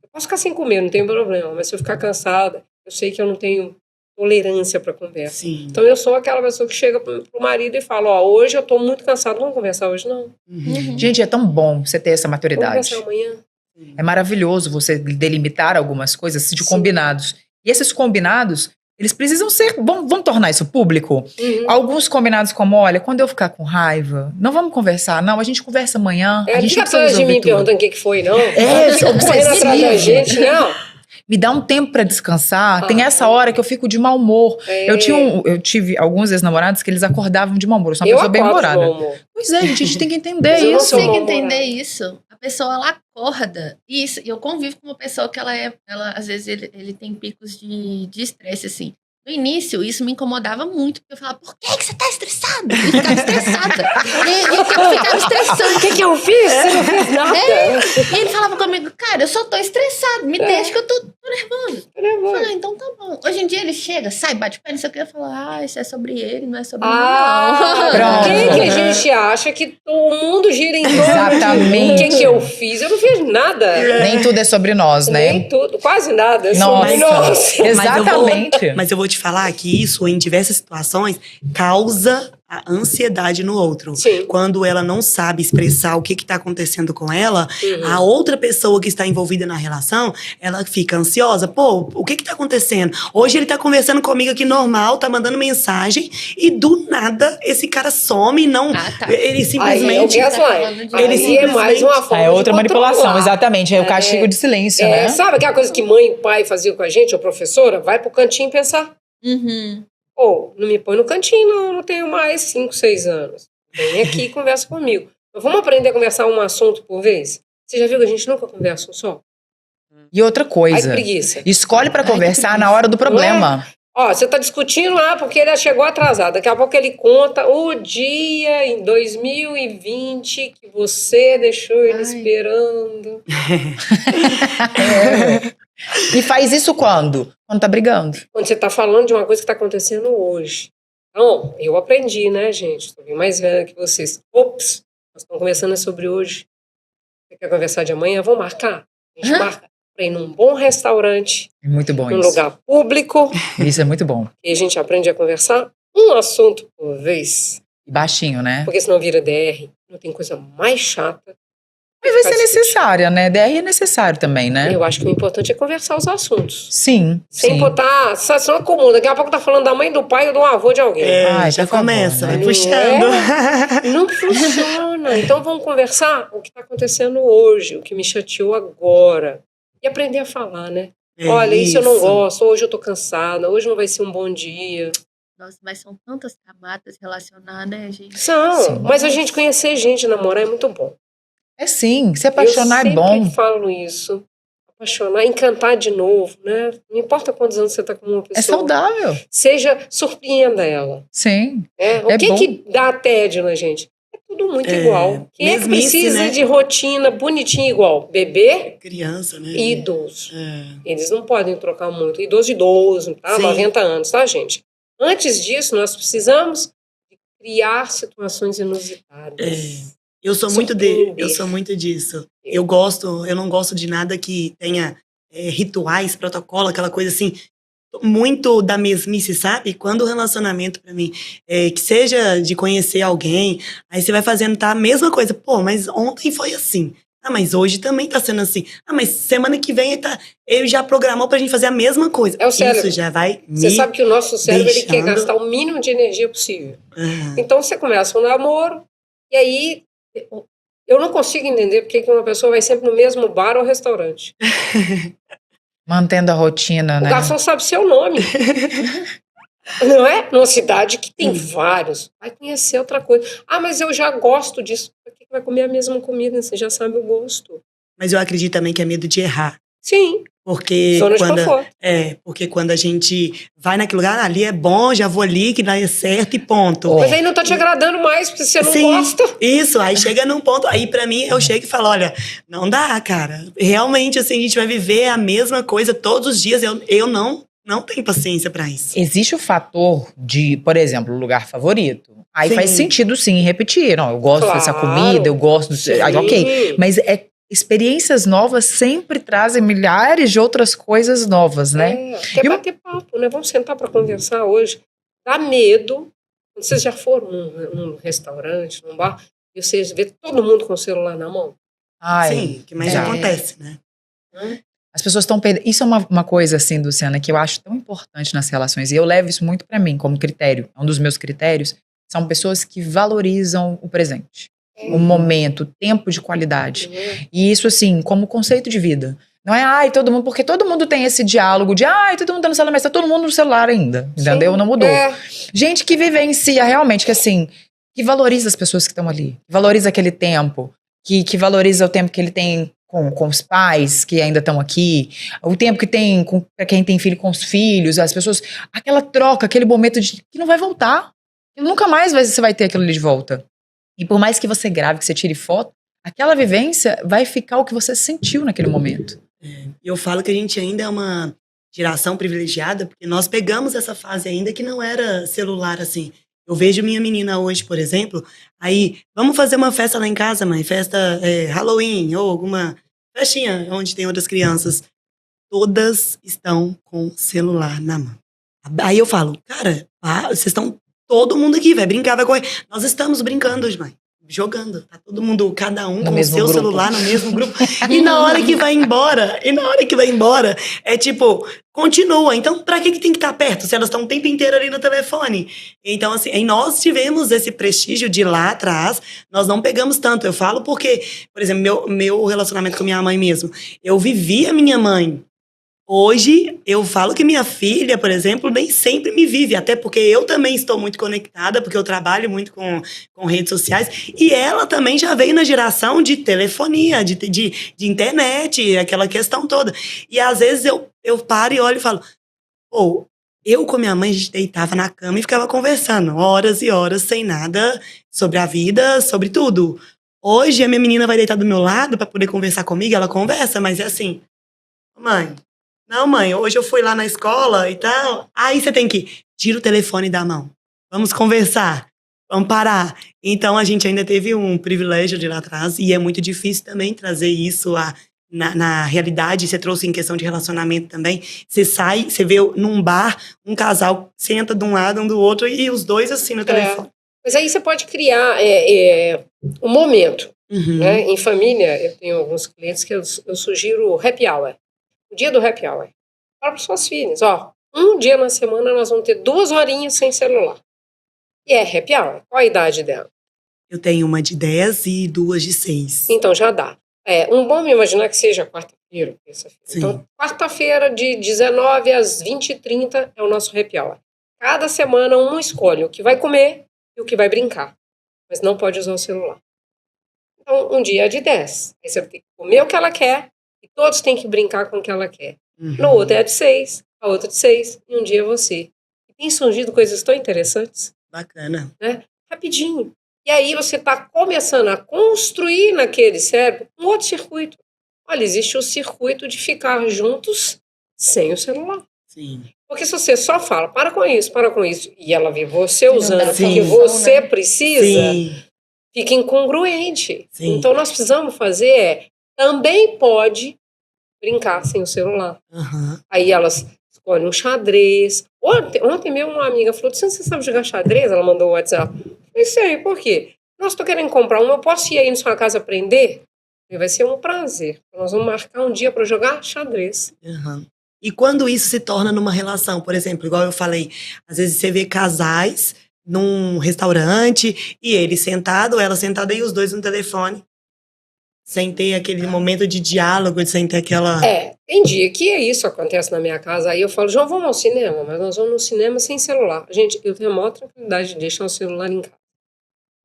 Eu posso ficar sem comer, não tem problema, mas se eu ficar cansada, eu sei que eu não tenho tolerância para conversa. Sim. Então eu sou aquela pessoa que chega pro marido e fala, hoje eu tô muito cansado, vamos conversar hoje não? Gente, é tão bom você ter essa Vamos maturidade. conversar amanhã? É maravilhoso você delimitar algumas coisas de combinados. E esses combinados, eles precisam ser... Vamos tornar isso público? Alguns combinados como, olha, quando eu ficar com raiva, não vamos conversar, não, a gente conversa amanhã. A gente não não precisa atrás de mim resolver tudo. perguntando o que foi, não. Fica Correndo atrás da gente, não. Me dá um tempo pra descansar. Tem essa hora que eu fico de mau humor. Eu tive alguns ex-namorados que eles acordavam de mau humor. Eu sou uma pessoa bem humorada. Pois é, gente, a gente tem que entender Mas eu não isso. sou Tem que mal-humorada. entender isso. A pessoa, ela acorda. Isso, eu convivo com uma pessoa que ela às vezes, ele tem picos de estresse, assim. No início, isso me incomodava muito, porque eu falava, por que você tá estressado? Eu ficava estressada. E eu ficava estressando. O que eu fiz? Você não fez nada. E ele falava comigo, cara, eu só tô estressado, me deixa que eu tô nervoso. Eu falei, então tá bom. Hoje em dia ele chega, sai, bate o pé, não sei o que, eu falo, isso é sobre ele, não é sobre mim, não. Pronto. Quem que a gente acha que o mundo gira em torno Exatamente. de o que eu fiz? Eu não fiz nada. Nem tudo é sobre nós, né? Nem tudo, quase nada. É Nossa, sobre nós. exatamente. Mas eu vou te falar que isso, em diversas situações, causa a ansiedade no outro. Sim. Quando ela não sabe expressar o que está acontecendo com ela, a outra pessoa que está envolvida na relação, ela fica ansiosa. Pô, o que está acontecendo? Hoje ele está conversando comigo aqui normal, tá mandando mensagem, e do nada esse cara some e não... Tá. Ele simplesmente... Aí é o gaslight. Ele Aí é mais uma forma É outra de manipulação, controlar. exatamente. É o castigo de silêncio, né? Sabe aquela coisa que mãe e pai faziam com a gente, ou professora? Vai pro cantinho pensar. Ou, não me põe no cantinho, não tenho mais 5, 6 anos. Vem aqui e conversa comigo. Mas vamos aprender a conversar um assunto por vez? Você já viu que a gente nunca conversa um só? E outra Ai, coisa, preguiça. escolhe pra Ai, que conversar preguiça. na hora do problema. Ó, você tá discutindo lá porque ele chegou atrasado. Daqui a pouco ele conta o dia em 2020 que você deixou ele Ai. esperando. E faz isso quando? Quando tá brigando. Quando você tá falando de uma coisa que tá acontecendo hoje. Então, eu aprendi, né, gente? Tô bem mais velha que vocês. Ops, nós estamos conversando sobre hoje. Você quer conversar de amanhã? Vamos marcar? A gente marca pra ir num bom restaurante, É muito bom num isso. lugar público, Isso é muito bom. e a gente aprende a conversar um assunto por vez. E baixinho, né? Porque senão vira DR. Não tem coisa mais chata. Mas vai ser necessária, né? DR é necessário também, né? Eu acho que o importante é conversar os assuntos. Sim, Sem sim. botar. Só não comum. Daqui a pouco tá falando da mãe, do pai ou do avô de alguém. Ai, já por favor, começa, né? vai puxando. Não funciona. Então vamos conversar o que está acontecendo hoje, o que me chateou agora. E aprender a falar, né? Olha, isso eu não gosto, hoje eu tô cansada, hoje não vai ser um bom dia. Nossa, mas são tantas camadas relacionadas, né, gente? São, Sim. mas a gente conhecer gente, namorar é muito bom. É sim, se apaixonar eu é bom. sempre falo isso. Apaixonar, encantar de novo, né? Não importa quantos anos você tá com uma pessoa. É saudável. Surpreenda ela. Sim. Né? O É que bom. que dá tédio na gente? É tudo muito igual. Quem é que mesmice, precisa né? de rotina bonitinha igual? Bebê Criança, né? e idoso. É. Eles não podem trocar muito. Idoso, tá? Sim. 90 anos, tá, gente? Antes disso, nós precisamos de criar situações inusitadas. Eu sou muito disso. Eu não gosto de nada que tenha rituais, protocolo, aquela coisa assim, muito da mesmice, sabe? Quando o relacionamento pra mim, que seja de conhecer alguém, aí você vai fazendo a mesma coisa. Pô, mas ontem foi assim. Ah, mas hoje também tá sendo assim. Ah, mas semana que vem ele já programou pra gente fazer a mesma coisa. É o cérebro. Isso já vai Você sabe que o nosso cérebro ele quer deixando- gastar o mínimo de energia possível. Ah, Então você começa um namoro, e aí eu não consigo entender porque que uma pessoa vai sempre no mesmo bar ou restaurante. Mantendo a rotina, O né? garçom sabe seu nome. Não é? Numa cidade que tem vários. Vai conhecer outra coisa. Ah, mas eu já gosto disso. Por que vai comer a mesma comida? Você já sabe o gosto. Mas eu acredito também que é medo de errar. Sim, Porque zona de conforto. porque quando a gente vai naquele lugar, ali é bom, já vou ali, que dá certo e ponto. Oh. Mas aí não tá te agradando mais, porque você não Sim, gosta. Isso, aí chega num ponto, aí pra mim eu chego e falo, olha, não dá, cara. Realmente, assim, a gente vai viver a mesma coisa todos os dias, eu não tenho paciência pra isso. Existe o fator de, por exemplo, lugar favorito. Aí Sim. faz sentido, sim, repetir. Não, eu gosto dessa Claro. comida, eu gosto... Aí, ok. Sim. Mas experiências novas sempre trazem milhares de outras coisas novas, né? Quer E o- bater papo, né? Vamos sentar para conversar hoje. Dá medo. Vocês já foram num restaurante, num bar, e vocês vê todo mundo com o celular na mão? Ai, Sim, que mais já. acontece, né? As pessoas estão perdendo. Isso é uma coisa, assim, Luciana, que eu acho tão importante nas relações. E eu levo isso muito pra mim, como critério. Um dos meus critérios são pessoas que valorizam o presente. O momento, o tempo de qualidade. E isso, assim, como conceito de vida. Não é, todo mundo, porque todo mundo tem esse diálogo de, todo mundo tá no celular, mas tá todo mundo no celular ainda. Entendeu? Não mudou. Gente que vivencia realmente, que assim, que valoriza as pessoas que estão ali. Valoriza aquele tempo. Que valoriza o tempo que ele tem com os pais que ainda estão aqui. O tempo que tem pra quem tem filho com os filhos, as pessoas. Aquela troca, aquele momento de que não vai voltar. E nunca mais você vai ter aquilo ali de volta. E por mais que você grave, que você tire foto, aquela vivência vai ficar o que você sentiu naquele momento. Eu falo que a gente ainda é uma geração privilegiada, porque nós pegamos essa fase ainda que não era celular assim. Eu vejo minha menina hoje, por exemplo, aí, vamos fazer uma festa lá em casa, mãe, festa Halloween, ou alguma festinha onde tem outras crianças. Todas estão com celular na mão. Aí eu falo, cara, vocês estão, todo mundo aqui, vai brincar, vai correr. Nós estamos brincando hoje, mãe. Jogando, tá todo mundo, cada um No com o mesmo seu grupo. celular no mesmo grupo. E na hora que vai embora, é tipo, continua. Então, pra que tem que estar perto se elas estão o tempo inteiro ali no telefone? Então, assim, aí nós tivemos esse prestígio de lá atrás, nós não pegamos tanto. Eu falo porque, por exemplo, meu relacionamento com minha mãe mesmo, eu vivi a minha mãe Hoje, eu falo que minha filha, por exemplo, nem sempre me vive, até porque eu também estou muito conectada, porque eu trabalho muito com redes sociais, e ela também já veio na geração de telefonia, de internet, aquela questão toda. E às vezes eu paro e olho e falo, pô, eu com minha mãe, a gente deitava na cama e ficava conversando horas e horas sem nada sobre a vida, sobre tudo. Hoje, a minha menina vai deitar do meu lado para poder conversar comigo, ela conversa, mas é assim, mãe... Não, mãe, hoje eu fui lá na escola e tal. Aí você tem que tira o telefone da mão. Vamos conversar. Vamos parar. Então, a gente ainda teve um privilégio de lá atrás. E é muito difícil também trazer isso na realidade. Você trouxe em questão de relacionamento também. Você sai, você vê num bar, um casal senta de um lado, um do outro. E os dois assim no telefone. Mas aí você pode criar um momento. Uhum. Né? Em família, eu tenho alguns clientes que eu sugiro happy hour. O dia do happy hour. Fala para suas filhas, ó, um dia na semana nós vamos ter 2 horinhas sem celular. E é happy hour. Qual a idade dela? Eu tenho uma de 10 e 2 de 6. Então já dá. Vamos imaginar que seja quarta-feira ou terça-feira. Sim. Então, quarta-feira, de 19 às 20h30 é o nosso happy hour. Cada semana, um escolhe o que vai comer e o que vai brincar. Mas não pode usar o celular. Então, um dia é de 10. Aí você vai ter que comer o que ela quer e todos têm que brincar com o que ela quer. Uhum. No outro é de 6, a outra de 6, e um dia é você. E tem surgido coisas tão interessantes. Bacana. Né? Rapidinho. E aí você está começando a construir naquele cérebro um outro circuito. Olha, existe o circuito de ficar juntos sem o celular. Sim. Porque se você só fala, para com isso, e ela vê você usando Sim. porque você precisa, Sim. fica incongruente. Sim. Então, nós precisamos fazer também pode brincar sem o celular. Uhum. Aí elas escolhem um xadrez. Ontem mesmo uma amiga falou, você sabe jogar xadrez? Ela mandou o WhatsApp. Eu sei, por quê? Nós estou querendo comprar eu posso ir aí na sua casa aprender? E vai ser um prazer. Nós vamos marcar um dia para jogar xadrez. Uhum. E quando isso se torna numa relação, por exemplo, igual eu falei, às vezes você vê casais num restaurante e ele sentado, ela sentada e os dois no telefone, sem ter aquele momento de diálogo, sem ter aquela... Tem dia que isso acontece na minha casa, aí eu falo, João, vamos ao cinema, mas nós vamos no cinema sem celular. Gente, eu tenho a maior tranquilidade de deixar o celular em casa.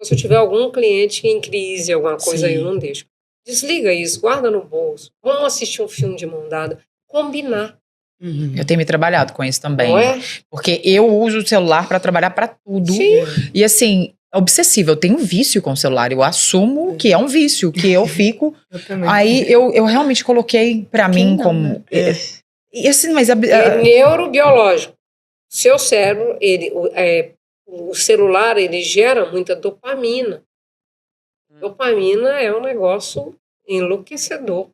Se eu tiver algum cliente em crise, alguma coisa aí, eu não deixo. Desliga isso, guarda no bolso, vamos assistir um filme de mão dada, combinar. Uhum. Eu tenho me trabalhado com isso também. Não é? Porque eu uso o celular para trabalhar para tudo. Sim. E assim, é obsessivo. Eu tenho um vício com o celular. Eu assumo que é um vício, que eu fico. Eu também. Aí eu realmente coloquei para mim como. E assim, mas. É neurobiológico. Seu cérebro, o celular, ele gera muita dopamina. Dopamina é um negócio enlouquecedor.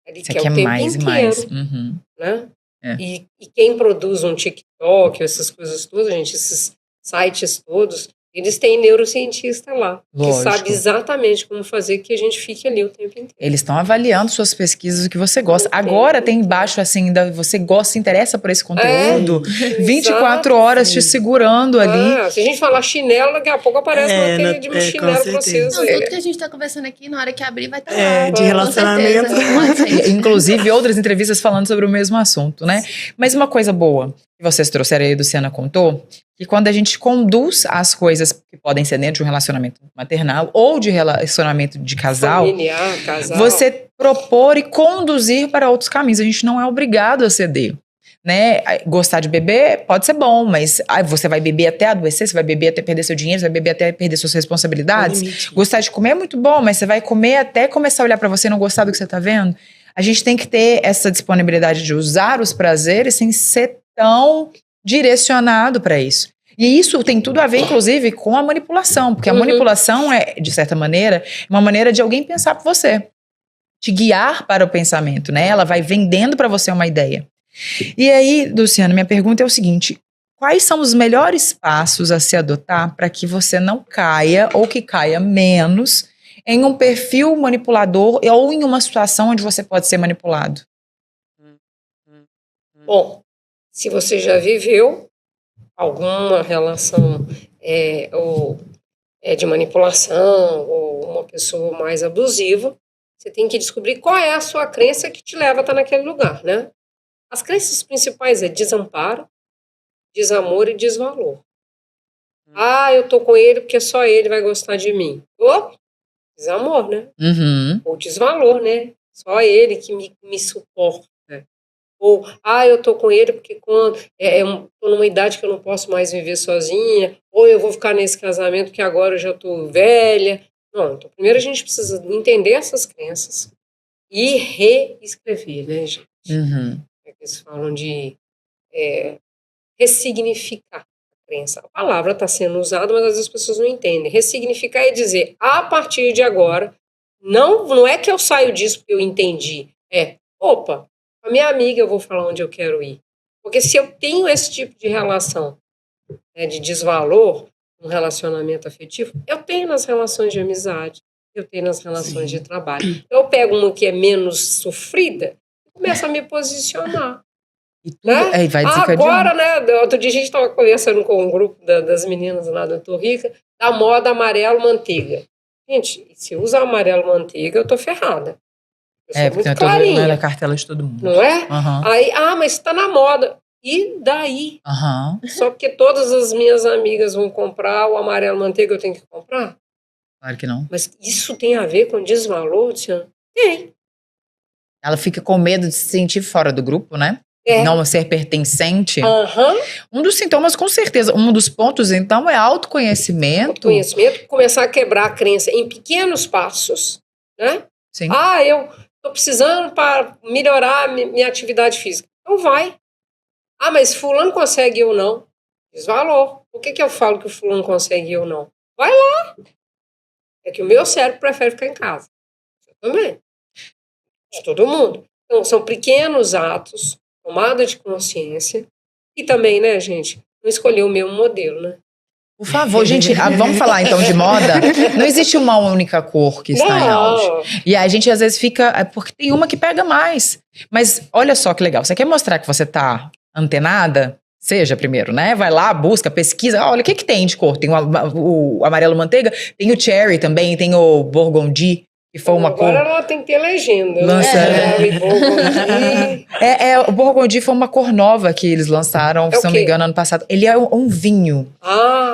Ele Você quer quer o tempo mais e inteiro. mais. Uhum. Né? É. E quem produz um TikTok, essas coisas todas, gente, esses sites todos, eles têm neurocientista lá, Lógico. que sabe exatamente como fazer que a gente fique ali o tempo inteiro. Eles estão avaliando suas pesquisas, o que você gosta. Não Agora tem. tem embaixo assim, você gosta, se interessa por esse conteúdo. 24 Exato. horas te segurando ali. Se a gente falar chinelo, daqui a pouco aparece uma tela de com chinelo pra vocês. Não, tudo que a gente tá conversando aqui, na hora que abrir, vai estar lá. De relacionamento. Com certeza. Pode ser. Inclusive outras entrevistas falando sobre o mesmo assunto, né? Mas uma coisa boa que vocês trouxeram aí, a Luciana contou, que quando a gente conduz as coisas que podem ser dentro de um relacionamento maternal ou de relacionamento de casal, Familiar, casal. você propor e conduzir para outros caminhos. A gente não é obrigado a ceder. Né? Gostar de beber pode ser bom, mas você vai beber até adoecer, você vai beber até perder seu dinheiro, você vai beber até perder suas responsabilidades. Gostar de comer é muito bom, mas você vai comer até começar a olhar para você e não gostar do que você tá vendo. A gente tem que ter essa disponibilidade de usar os prazeres sem ser tão direcionado para isso. E isso tem tudo a ver, inclusive, com a manipulação, porque a manipulação é, de certa maneira, uma maneira de alguém pensar por você, te guiar para o pensamento, né? Ela vai vendendo para você uma ideia. E aí, Luciana, minha pergunta é o seguinte: quais são os melhores passos a se adotar para que você não caia, ou que caia menos, em um perfil manipulador ou em uma situação onde você pode ser manipulado? Bom, se você já viveu alguma relação de manipulação ou uma pessoa mais abusiva, você tem que descobrir qual é a sua crença que te leva a estar naquele lugar, né? As crenças principais é desamparo, desamor e desvalor. Eu tô com ele porque só ele vai gostar de mim. Desamor, né? Uhum. Ou desvalor, né? Só ele que me suporta. Ou, eu tô com ele porque quando tô numa idade que eu não posso mais viver sozinha, ou eu vou ficar nesse casamento porque agora eu já tô velha. Não, então primeiro a gente precisa entender essas crenças e reescrever, né, gente? Uhum. Eles falam de ressignificar a crença. A palavra está sendo usada, mas às vezes as pessoas não entendem. Ressignificar é dizer, a partir de agora, não é que eu saio disso porque eu entendi. Opa, com a minha amiga eu vou falar onde eu quero ir. Porque se eu tenho esse tipo de relação, de desvalor, um relacionamento afetivo, eu tenho nas relações de amizade, eu tenho nas relações de trabalho. Eu pego uma que é menos sofrida e começo a me posicionar. E tudo, né? vai desencadeando. Agora, né? Outro dia a gente estava conversando com um grupo das meninas lá da Torrica, da moda amarelo manteiga. Gente, se eu usar amarelo manteiga, eu tô ferrada. Eu sou porque muito eu tô vendo clarinha, na cartela de todo mundo. não é? Uhum. Aí, mas tá na moda. E daí? Uhum. Só porque todas as minhas amigas vão comprar o amarelo manteiga, eu tenho que comprar? Claro que não. Mas isso tem a ver com desvalor, Luciana? Tem. Ela fica com medo de se sentir fora do grupo, né? É. Não ser pertencente. Uhum. Um dos sintomas, com certeza, um dos pontos, então, é autoconhecimento. Autoconhecimento, começar a quebrar a crença em pequenos passos, né? Sim. Eu tô precisando para melhorar minha atividade física. Então vai. Mas fulano consegue e eu não. Desvalor. Por que eu falo que o fulano consegue e eu não? Vai lá. É que o meu cérebro prefere ficar em casa. Eu também. De todo mundo. Então, são pequenos atos, tomada de consciência. E também, né, gente, não escolher o mesmo modelo, né? Por favor, gente, vamos falar então de moda? Não existe uma única cor que está em auge. E a gente às vezes fica... Porque tem uma que pega mais. Mas olha só que legal. Você quer mostrar que você tá antenada? Seja primeiro, né? Vai lá, busca, pesquisa. Olha, o que tem de cor? Tem o amarelo manteiga, tem o cherry também, tem o burgundy, que foi uma cor... Agora ela tem que ter legenda. O burgundy foi uma cor nova que eles lançaram, se não me engano, ano passado. Ele é um vinho.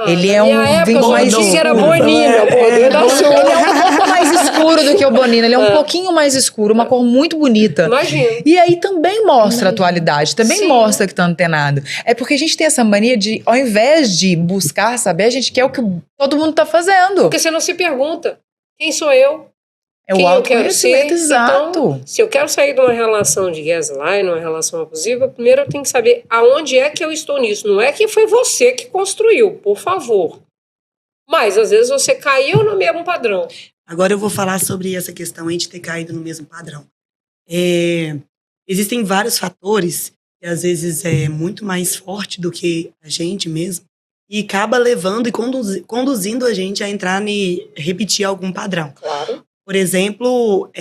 Ele é um vinho mais escuro. Era Bonino, ele é um pouco mais escuro do que o Bonino. Ele é um pouquinho mais escuro, uma cor muito bonita. Imagina. E aí também mostra a atualidade, também mostra que tá antenado. É porque a gente tem essa mania de, ao invés de buscar saber, a gente quer o que todo mundo tá fazendo. Porque você não se pergunta, quem sou eu? É o autoconhecimento, exato. Então, se eu quero sair de uma relação de gaslight, uma relação abusiva, primeiro eu tenho que saber aonde é que eu estou nisso. Não é que foi você que construiu, por favor. Mas, às vezes, você caiu no mesmo padrão. Agora eu vou falar sobre essa questão aí de ter caído no mesmo padrão. Existem vários fatores que, às vezes, é muito mais forte do que a gente mesmo e acaba levando e conduzindo a gente a entrar e repetir algum padrão. Claro. Por exemplo,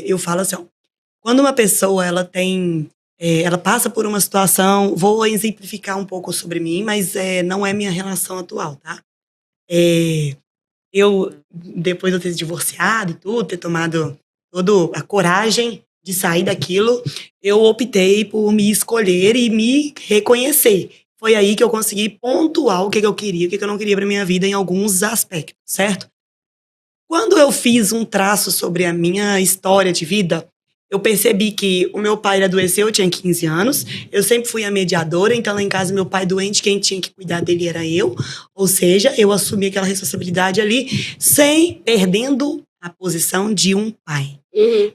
eu falo assim, quando uma pessoa ela passa por uma situação, vou exemplificar um pouco sobre mim, mas não é minha relação atual, tá? Depois de eu ter divorciado e tudo, ter tomado toda a coragem de sair daquilo, eu optei por me escolher e me reconhecer. Foi aí que eu consegui pontuar o que eu queria, o que eu não queria para minha vida em alguns aspectos, certo? Quando eu fiz um traço sobre a minha história de vida, eu percebi que o meu pai adoeceu, eu tinha 15 anos, eu sempre fui a mediadora, então lá em casa meu pai doente, quem tinha que cuidar dele era eu, ou seja, eu assumi aquela responsabilidade ali, perdendo a posição de um pai,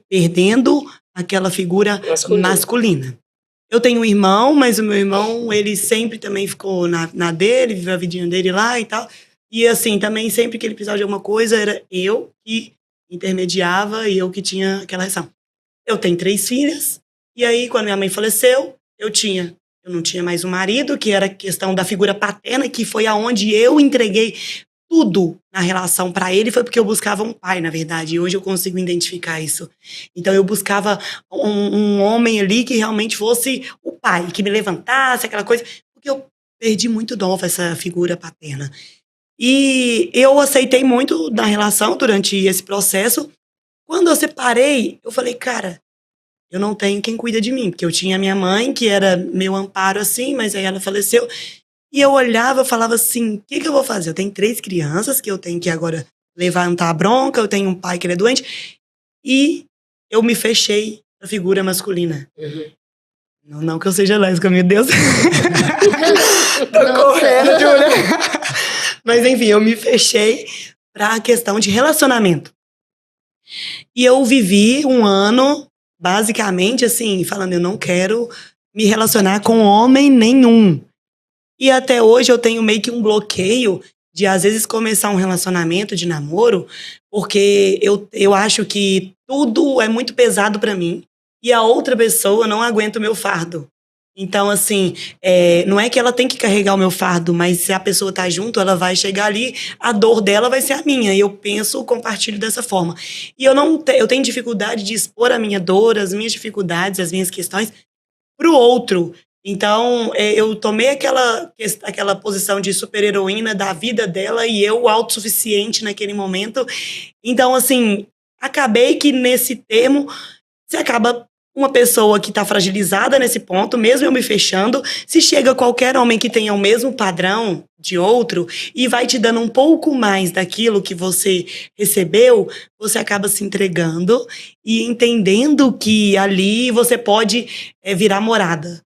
perdendo aquela figura masculina. Eu tenho um irmão, mas o meu irmão, ele sempre também ficou na dele, viveu a vidinha dele lá e tal. E assim, também sempre que ele precisava de alguma coisa, era eu que intermediava e eu que tinha aquela reação. Eu tenho 3 filhas, e aí quando minha mãe faleceu, eu não tinha mais um marido, que era a questão da figura paterna, que foi aonde eu entreguei tudo na relação para ele, foi porque eu buscava um pai, na verdade, e hoje eu consigo identificar isso. Então eu buscava um homem ali que realmente fosse o pai, que me levantasse, aquela coisa, porque eu perdi muito nova essa figura paterna. E eu aceitei muito da relação durante esse processo. Quando eu separei, eu falei, cara, eu não tenho quem cuida de mim. Porque eu tinha minha mãe, que era meu amparo assim, mas aí ela faleceu. E eu olhava, eu falava assim, o que eu vou fazer? Eu tenho 3 crianças que eu tenho que agora levantar a bronca, eu tenho um pai que ele é doente. E eu me fechei na figura masculina. Não que eu seja lésbica, meu Deus. Tô correndo, Júlia. Mas enfim, eu me fechei pra questão de relacionamento. E eu vivi um ano, basicamente, assim, falando, eu não quero me relacionar com homem nenhum. E até hoje eu tenho meio que um bloqueio de, às vezes, começar um relacionamento de namoro, porque eu acho que tudo é muito pesado pra mim e a outra pessoa não aguenta o meu fardo. Então, assim, não é que ela tem que carregar o meu fardo, mas se a pessoa tá junto, ela vai chegar ali, a dor dela vai ser a minha. E eu penso, compartilho dessa forma. E eu tenho dificuldade de expor a minha dor, as minhas dificuldades, as minhas questões pro outro. Então, eu tomei aquela posição de super-heroína da vida dela e eu autossuficiente naquele momento. Então, assim, acabei que nesse termo, você acaba uma pessoa que está fragilizada nesse ponto, mesmo eu me fechando, se chega qualquer homem que tenha o mesmo padrão de outro e vai te dando um pouco mais daquilo que você recebeu, você acaba se entregando e entendendo que ali você pode virar morada.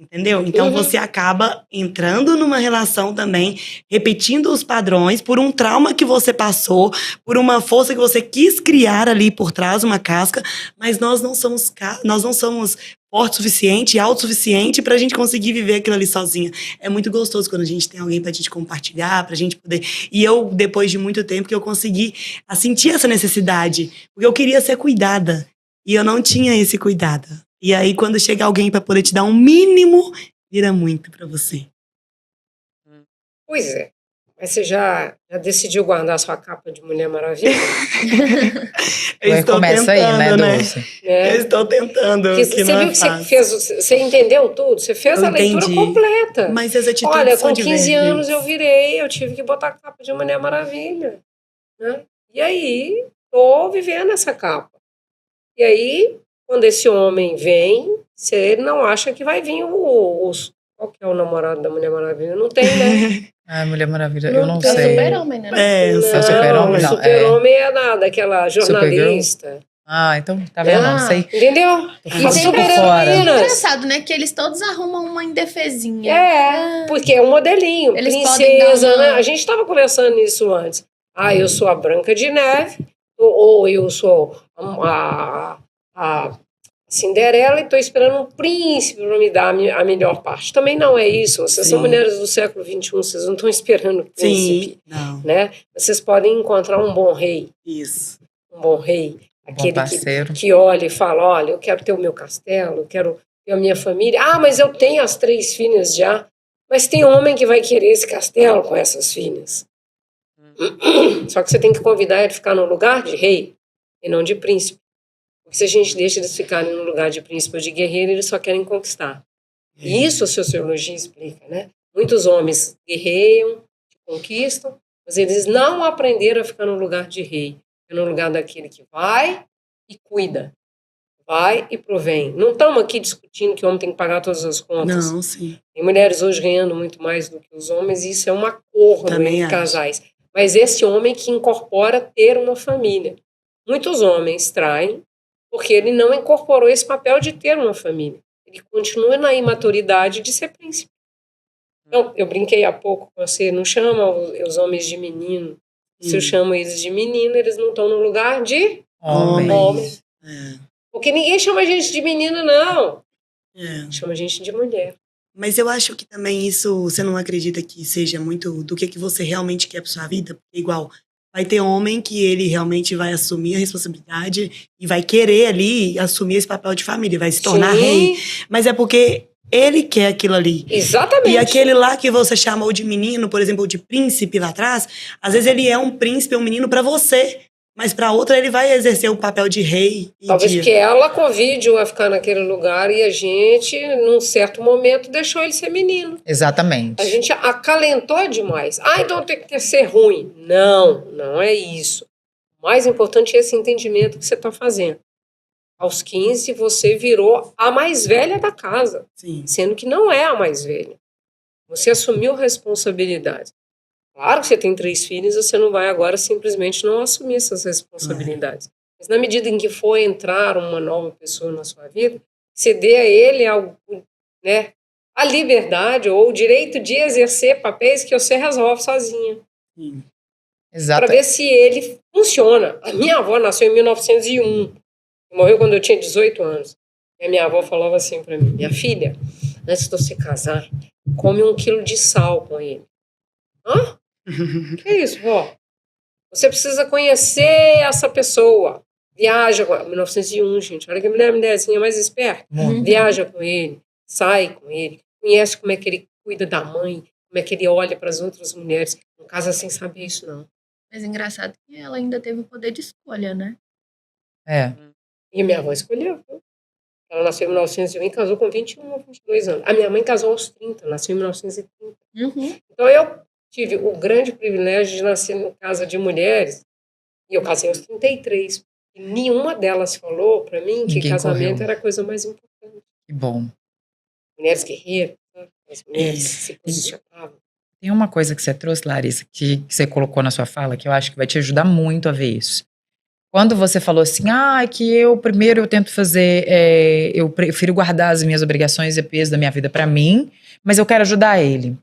Entendeu? Então você acaba entrando numa relação também, repetindo os padrões por um trauma que você passou, por uma força que você quis criar ali por trás, uma casca, mas nós não somos forte o suficiente, autossuficiente pra gente conseguir viver aquilo ali sozinha. É muito gostoso quando a gente tem alguém pra gente compartilhar, pra gente poder... E eu, depois de muito tempo, que eu consegui sentir essa necessidade, porque eu queria ser cuidada, e eu não tinha esse cuidado. E aí, quando chega alguém para poder te dar um mínimo, vira muito para você. Pois é. Mas você já decidiu guardar sua capa de Mulher Maravilha? Eu estou começa tentando, aí, né, Dulce? É. Eu estou tentando. Porque que você não viu é que fácil. você entendeu tudo? Você fez Eu a leitura entendi. completa. Mas as atitudes Olha, são com 15 divergentes. anos eu tive que botar a capa de Mulher Maravilha. Né? E aí, tô vivendo essa capa. E aí, quando esse homem vem, você não acha que vai vir qual que é o namorado da Mulher Maravilha? Não tem, né? Ah, Mulher Maravilha, Não eu não tem. É o sei. super-homem, né? É, Não, o Super-Homem? o Não, Super-Homem é daquela jornalista. Ah, então, tá vendo? Não sei. Entendeu? Tô E fora. as É super-heroínas. engraçado, né? Que eles todos arrumam uma indefesinha. Porque é um modelinho. Eles podem Princesa, dar uma- né? A gente estava conversando nisso antes. Ah, eu sou a Branca de Neve, ou eu sou a Cinderela e estou esperando um príncipe para me dar a melhor parte. Também não é isso. Vocês são Sim. mulheres do século XXI, vocês não estão esperando príncipe. Sim. Não. Né? Vocês podem encontrar um bom rei. Isso. Um bom rei. Um bom Aquele parceiro. que olha e fala, olha, eu quero ter o meu castelo, eu quero ter a minha família. Ah, mas eu tenho as 3 filhas já. Mas tem homem que vai querer esse castelo com essas filhas. Só que você tem que convidar ele a ficar no lugar de rei e não de príncipe. Porque se a gente deixa eles ficarem no lugar de príncipe ou de guerreiro, eles só querem conquistar. E isso a sociologia explica, né? Muitos homens guerreiam, conquistam, mas eles não aprenderam a ficar no lugar de rei. É no lugar daquele que vai e cuida. Vai e provém. Não estamos aqui discutindo que o homem tem que pagar todas as contas. Não, sim. Tem mulheres hoje ganhando muito mais do que os homens, e isso é um acordo Também entre acho. casais. Mas esse homem que incorpora ter uma família. Muitos homens traem porque ele não incorporou esse papel de ter uma família. Ele continua na imaturidade de ser príncipe. Então, eu brinquei há pouco com você, não chama os homens de menino. Se eu chamo eles de menino, eles não estão no lugar de Homem. homem. É. Porque ninguém chama a gente de menino, não. É. Chama a gente de mulher. Mas eu acho que também isso, você não acredita que seja muito do que você realmente quer para sua vida? Porque igual, vai ter homem que ele realmente vai assumir a responsabilidade e vai querer ali assumir esse papel de família, vai se tornar Sim, rei. Mas é porque ele quer aquilo ali. exatamente. E aquele lá que você chamou de menino, por exemplo, de príncipe lá atrás, às vezes ele é um príncipe, um menino para você, mas para outra ele vai exercer o papel de rei. E Talvez de... porque ela convide-o a ficar naquele lugar e a gente, num certo momento, deixou ele ser menino. Exatamente. A gente acalentou demais. Ah, então tem que ser ruim. Não, não é isso. O mais importante é esse entendimento que você está fazendo. Aos 15, você virou a mais velha da casa, Sim. sendo que não é a mais velha. Você assumiu responsabilidades. Claro que você tem 3 filhos, você não vai agora simplesmente não assumir essas responsabilidades. Mas na medida em que for entrar uma nova pessoa na sua vida, você dê a ele algo, né, a liberdade ou o direito de exercer papéis que você resolve sozinha. Sim. Exato. Para ver se ele funciona. A minha avó nasceu em 1901. Morreu quando eu tinha 18 anos. E a minha avó falava assim para mim: minha filha, antes de você casar, come 1 quilo de sal com ele. Hã? Que isso, vó? Você precisa conhecer essa pessoa. Viaja com 1901, gente. Olha que mulherzinha mais esperta. Viaja com ele, sai com ele, conhece como é que ele cuida da mãe, como é que ele olha para as outras mulheres. Não casa sem saber isso, não. Mas engraçado que ela ainda teve o poder de escolha, né? É. E minha avó escolheu. Viu? Ela nasceu em 1901 e casou com 21 ou 22 anos. A minha mãe casou aos 30, nasceu em 1930. Então eu tive o grande privilégio de nascer em casa de mulheres, e eu casei aos 33. E nenhuma delas falou para mim que Ninguém casamento correu. era a coisa mais importante. Que bom. Mulheres guerreiras, né? As mulheres se posicionavam. Tem uma coisa que você trouxe, Larissa, que você colocou na sua fala, que eu acho que vai te ajudar muito a ver isso. Quando você falou assim, que eu tento fazer, eu prefiro guardar as minhas obrigações e peso da minha vida pra mim, mas eu quero ajudar ele.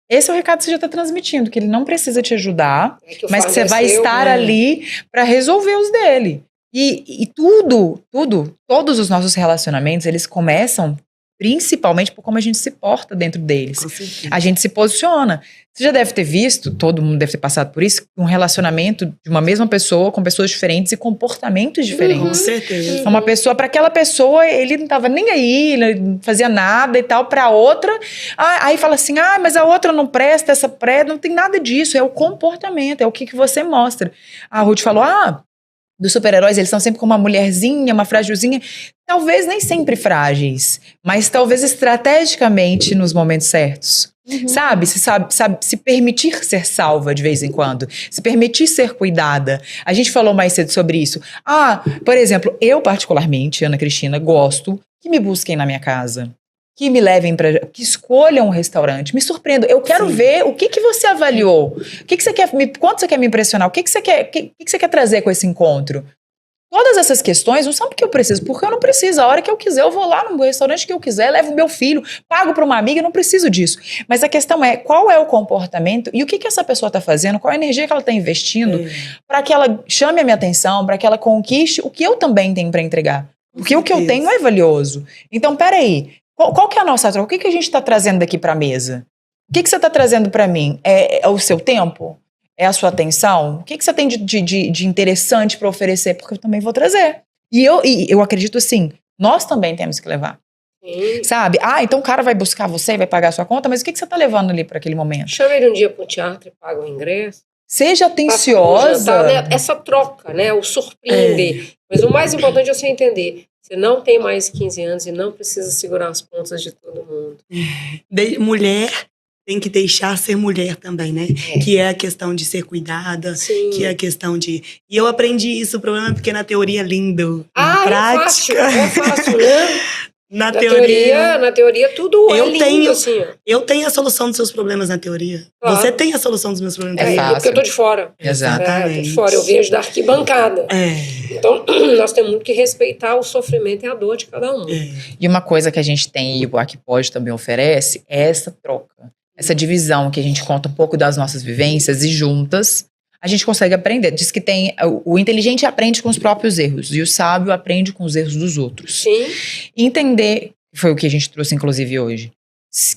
Esse é o recado que você já tá transmitindo, que ele não precisa te ajudar, É que o mas que fardo você é vai seu, estar né? ali pra resolver os dele. E todos os nossos relacionamentos, eles começam principalmente por como a gente se porta dentro deles. Com certeza. A gente se posiciona. Você já deve ter visto, todo mundo deve ter passado por isso, um relacionamento de uma mesma pessoa com pessoas diferentes e comportamentos Com diferentes. certeza. Uma pessoa, para aquela pessoa, ele não tava nem aí, ele não fazia nada e tal. Para outra, aí fala assim, mas a outra não presta, essa não tem nada disso. É o comportamento, é o que você mostra. A Ruth falou, dos super-heróis, eles são sempre como uma mulherzinha, uma frágilzinha. Talvez nem sempre frágeis, mas talvez estrategicamente nos momentos certos. Sabe? Se permitir ser salva de vez em quando. Se permitir ser cuidada. A gente falou mais cedo sobre isso. Por exemplo, eu particularmente, Ana Cristina, gosto que me busquem na minha casa. Que me levem que escolham um restaurante, me surpreendam. Eu quero ver o que você avaliou. O que você quer, quanto você quer me impressionar? O que você quer trazer com esse encontro? Todas essas questões não são porque eu preciso, porque eu não preciso. A hora que eu quiser, eu vou lá no restaurante que eu quiser, levo meu filho, pago para uma amiga, eu não preciso disso. Mas a questão é, qual é o comportamento e o que essa pessoa está fazendo, qual a energia que ela está investindo para que ela chame a minha atenção, para que ela conquiste o que eu também tenho para entregar. Porque o que eu tenho é valioso. Então, peraí. Qual que é a nossa troca? O que a gente está trazendo daqui para a mesa? O que você está trazendo para mim? É o seu tempo? É a sua atenção? O que você tem de interessante para oferecer? Porque eu também vou trazer. E eu acredito assim, nós também temos que levar. Sim. Sabe? Então o cara vai buscar você e vai pagar a sua conta, mas o que você está levando ali para aquele momento? Chama ele um dia para o teatro e paga o ingresso. Seja atenciosa. Jantar, né? Essa troca, né? O surpreender. Mas o mais importante é você entender. Você não tem mais 15 anos e não precisa segurar as pontas de todo mundo. Mulher tem que deixar ser mulher também, né? Que é a questão de ser cuidada, Sim. que é a questão de... E eu aprendi isso, o problema é porque na teoria é lindo. Na prática... É fácil, né? Na teoria tudo é lindo, tenho, assim. Eu tenho a solução dos seus problemas na teoria. Claro. Você tem a solução dos meus problemas na É teoria. fácil. Porque eu tô de fora. Exatamente. Eu tô de fora, eu vejo da arquibancada. Então, nós temos muito que respeitar o sofrimento e a dor de cada um. E uma coisa que a gente tem, e o Aqui Pode também oferece, é essa troca. Essa divisão que a gente conta um pouco das nossas vivências e juntas a gente consegue aprender. Diz que o inteligente aprende com os próprios erros e o sábio aprende com os erros dos outros. Sim. Entender, foi o que a gente trouxe inclusive hoje,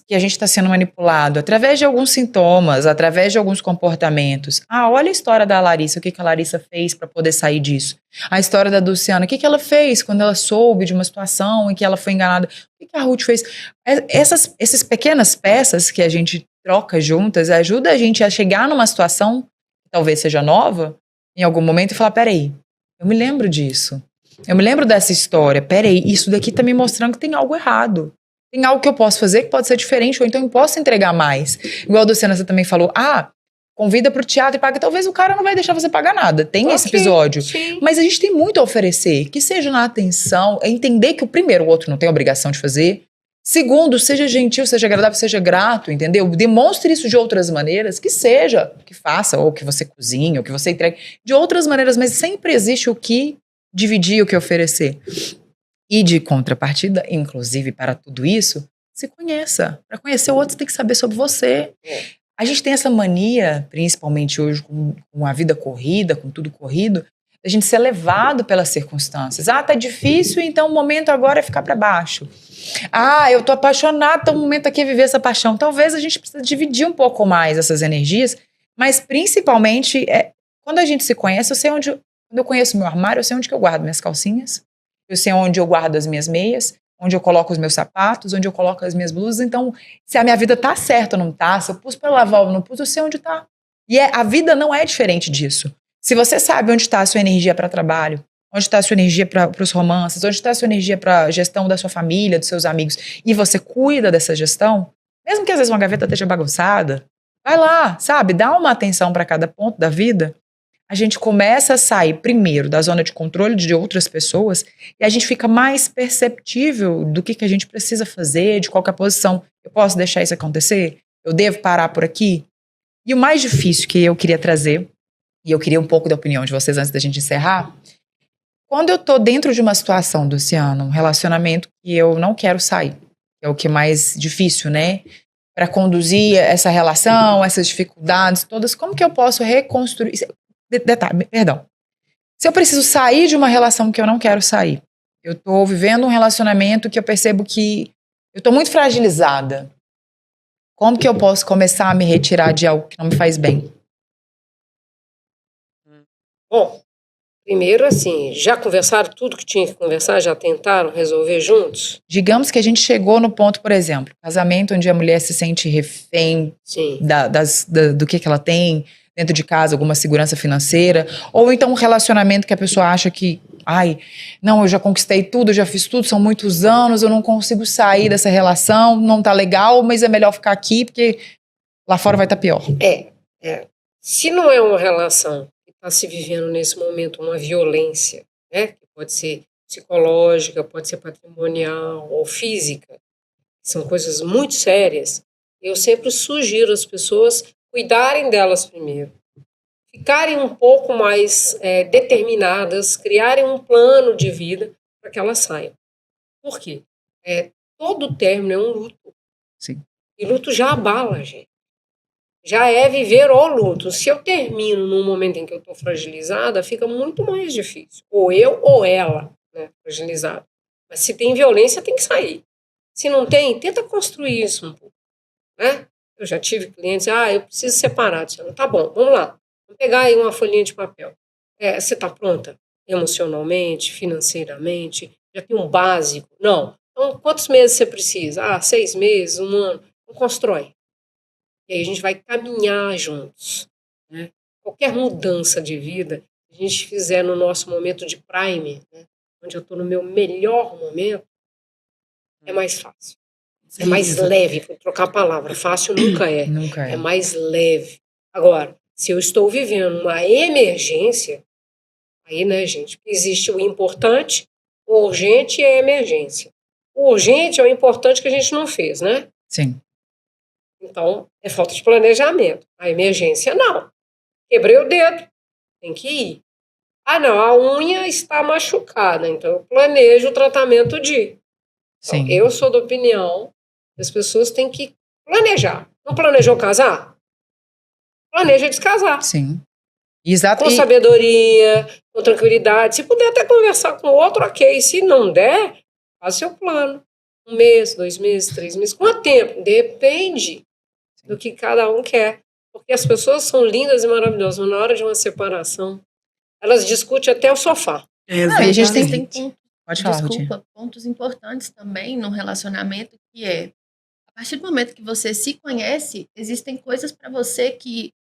que a gente está sendo manipulado através de alguns sintomas, através de alguns comportamentos. Olha a história da Larissa, o que a Larissa fez para poder sair disso. A história da Dulciana, o que ela fez quando ela soube de uma situação em que ela foi enganada. O que a Ruth fez? Essas pequenas peças que a gente troca juntas ajuda a gente a chegar numa situação que talvez seja nova, em algum momento, e falar, peraí, eu me lembro disso. Eu me lembro dessa história. Peraí, isso daqui tá me mostrando que tem algo errado. Tem algo que eu posso fazer que pode ser diferente, ou então eu posso entregar mais. Igual a Dulciana, você também falou, convida pro teatro e paga. Talvez o cara não vai deixar você pagar nada. Tem esse Ok, episódio. sim. Mas a gente tem muito a oferecer. Que seja na atenção, é entender que o primeiro, o outro não tem obrigação de fazer. Segundo, seja gentil, seja agradável, seja grato, entendeu? Demonstre isso de outras maneiras, que seja, que faça, ou que você cozinhe, ou que você entregue. De outras maneiras, mas sempre existe o que dividir, o que oferecer. E de contrapartida, inclusive para tudo isso, se conheça. Para conhecer o outro, você tem que saber sobre você. A gente tem essa mania, principalmente hoje, com a vida corrida, com tudo corrido, a gente ser levado pelas circunstâncias. Ah, tá difícil, então o momento agora é ficar para baixo. Ah, eu tô apaixonado, então o momento aqui é viver essa paixão. Talvez a gente precise dividir um pouco mais essas energias, mas principalmente, quando a gente se conhece, eu sei onde... Quando eu conheço meu armário, eu sei onde que eu guardo minhas calcinhas, eu sei onde eu guardo as minhas meias, onde eu coloco os meus sapatos, onde eu coloco as minhas blusas. Então, se a minha vida tá certa ou não tá, se eu pus pra lavar ou não pus, eu sei onde tá. E a vida não é diferente disso. Se você sabe onde está a sua energia para trabalho, onde está a sua energia para os romances, onde está a sua energia para a gestão da sua família, dos seus amigos, e você cuida dessa gestão, mesmo que às vezes uma gaveta esteja bagunçada, vai lá, sabe? Dá uma atenção para cada ponto da vida. A gente começa a sair primeiro da zona de controle de outras pessoas e a gente fica mais perceptível do que a gente precisa fazer, de qual que é a posição. Eu posso deixar isso acontecer? Eu devo parar por aqui? E o mais difícil que eu queria trazer, e eu queria um pouco da opinião de vocês antes da gente encerrar, quando eu tô dentro de uma situação, Luciano, um relacionamento que eu não quero sair, que é o que é mais difícil, né? Para conduzir essa relação, essas dificuldades todas, como que eu posso reconstruir... Detalhe, perdão. Se eu preciso sair de uma relação que eu não quero sair, eu tô vivendo um relacionamento que eu percebo que eu tô muito fragilizada. Como que eu posso começar a me retirar de algo que não me faz bem? Bom, primeiro assim, já conversaram tudo que tinha que conversar? Já tentaram resolver juntos? Digamos que a gente chegou no ponto, por exemplo, casamento onde a mulher se sente refém Sim. do que ela tem dentro de casa, alguma segurança financeira, ou então um relacionamento que a pessoa acha que, ai, não, eu já conquistei tudo, eu já fiz tudo, são muitos anos, eu não consigo sair dessa relação, não tá legal, mas é melhor ficar aqui porque lá fora vai estar pior. Se não é uma relação que está se vivendo nesse momento uma violência, né, que pode ser psicológica, pode ser patrimonial ou física, são coisas muito sérias, eu sempre sugiro às pessoas cuidarem delas primeiro, ficarem um pouco mais determinadas, criarem um plano de vida para que elas saiam. Por quê? Todo término é um luto. Sim. E luto já abala a gente. Já é viver o luto. Se eu termino num momento em que eu estou fragilizada, fica muito mais difícil. Ou eu ou ela, né, fragilizada. Mas se tem violência, tem que sair. Se não tem, tenta construir isso um pouco, né? Eu já tive clientes, eu preciso separar. Disse, tá bom, vamos lá. Vamos pegar aí uma folhinha de papel. Você está pronta? Emocionalmente, financeiramente? Já tem um básico? Não. Então, quantos meses você precisa? 6 meses, 1 ano. Então, constrói. E aí a gente vai caminhar juntos, né? Qualquer mudança de vida, se a gente fizer no nosso momento de prime, né, onde eu estou no meu melhor momento, é mais fácil. É mais leve, vou trocar a palavra. Fácil nunca é. Nunca é. É mais leve. Agora, se eu estou vivendo uma emergência, aí, né, gente, existe o importante, o urgente e a emergência. O urgente é o importante que a gente não fez, né? Sim. Então, é falta de planejamento. A emergência, não. Quebrei o dedo, tem que ir. Não, a unha está machucada, então eu planejo o tratamento de... Então, Sim. eu sou da opinião que as pessoas têm que planejar. Não planejou casar? Planeja descasar. Sim. Exato. Com sabedoria, com tranquilidade. Se puder até conversar com o outro, ok. Se não der, faz seu plano. 1 mês, 2 meses, 3 meses. Quanto tempo? Depende do que cada um quer. Porque as pessoas são lindas e maravilhosas, mas na hora de uma separação, elas discutem até o sofá. E a gente tem pontos, Pode falar, pontos importantes também no relacionamento, que a partir do momento que você se conhece, existem coisas para você que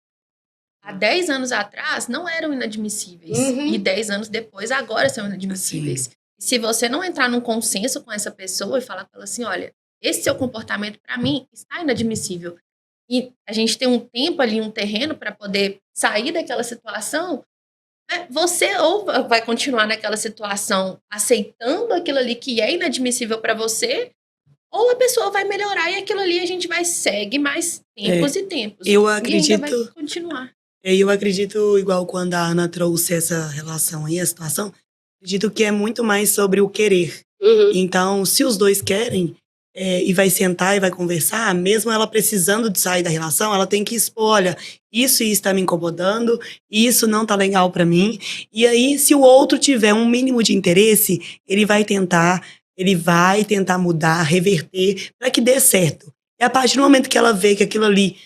há 10 anos atrás não eram inadmissíveis. Uhum. E 10 anos depois, agora são inadmissíveis. Sim. E se você não entrar num consenso com essa pessoa e falar com ela assim, olha, esse seu comportamento para mim está inadmissível. e a gente tem um tempo ali, um terreno para poder sair daquela situação, você ou vai continuar naquela situação aceitando aquilo ali que é inadmissível para você, ou a pessoa vai melhorar e aquilo ali a gente vai segue mais tempos e tempos. Eu E ainda acredito. vai continuar. Eu acredito, igual quando a Ana trouxe essa relação aí, a situação, acredito que é muito mais sobre o querer. Uhum. Então, se os dois querem, e vai sentar e vai conversar, mesmo ela precisando de sair da relação, ela tem que expor, olha, isso está me incomodando, isso não tá legal pra mim. E aí, se o outro tiver um mínimo de interesse, ele vai tentar mudar, reverter, para que dê certo. E a partir do momento que ela vê que aquilo ali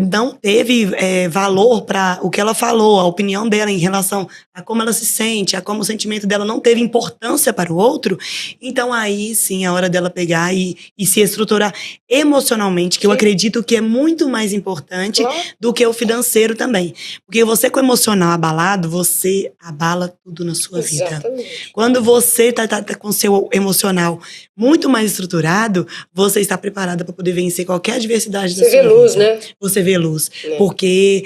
não teve valor para o que ela falou, a opinião dela em relação a como ela se sente, a como o sentimento dela não teve importância para o outro, então aí sim é a hora dela pegar e se estruturar emocionalmente, que eu acredito que é muito mais importante do que o financeiro também. Porque você com o emocional abalado, você abala tudo na sua vida. Exatamente. Quando você tá com o seu emocional muito mais estruturado, você está preparada para poder vencer qualquer adversidade da sua Você vê luz, vida. né? Você vê luz. É. Porque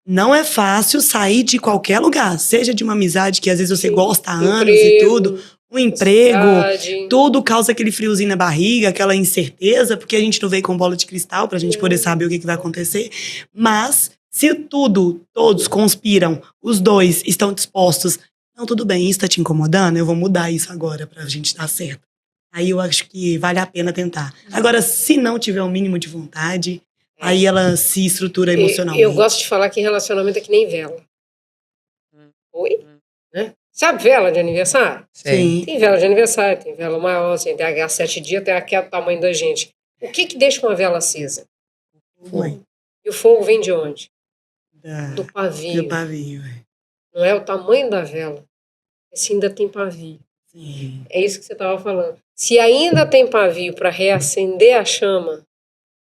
não é fácil sair de qualquer lugar. Seja de uma amizade que às vezes você gosta há anos e tudo. Um emprego. Cidade. Tudo causa aquele friozinho na barriga, aquela incerteza. Porque a gente não veio com bola de cristal pra gente poder saber o que vai acontecer. Mas se todos conspiram, os dois estão dispostos. Não, tudo bem, isso tá te incomodando? Eu vou mudar isso agora pra gente dar certo. Aí eu acho que vale a pena tentar. Agora, se não tiver o mínimo de vontade, aí ela se estrutura emocionalmente. Eu gosto de falar que relacionamento é que nem vela. Oi? Né? Sabe vela de aniversário? Sim. Tem vela de aniversário, tem vela maior, assim, tem a 7 dias, tem aquele tamanho da gente. O que deixa uma vela acesa? Foi. E o fogo vem de onde? Do Do pavio. pavio. Não é o tamanho da vela, é se ainda tem pavio. Sim. É isso que você estava falando. Se ainda tem pavio para reacender a chama,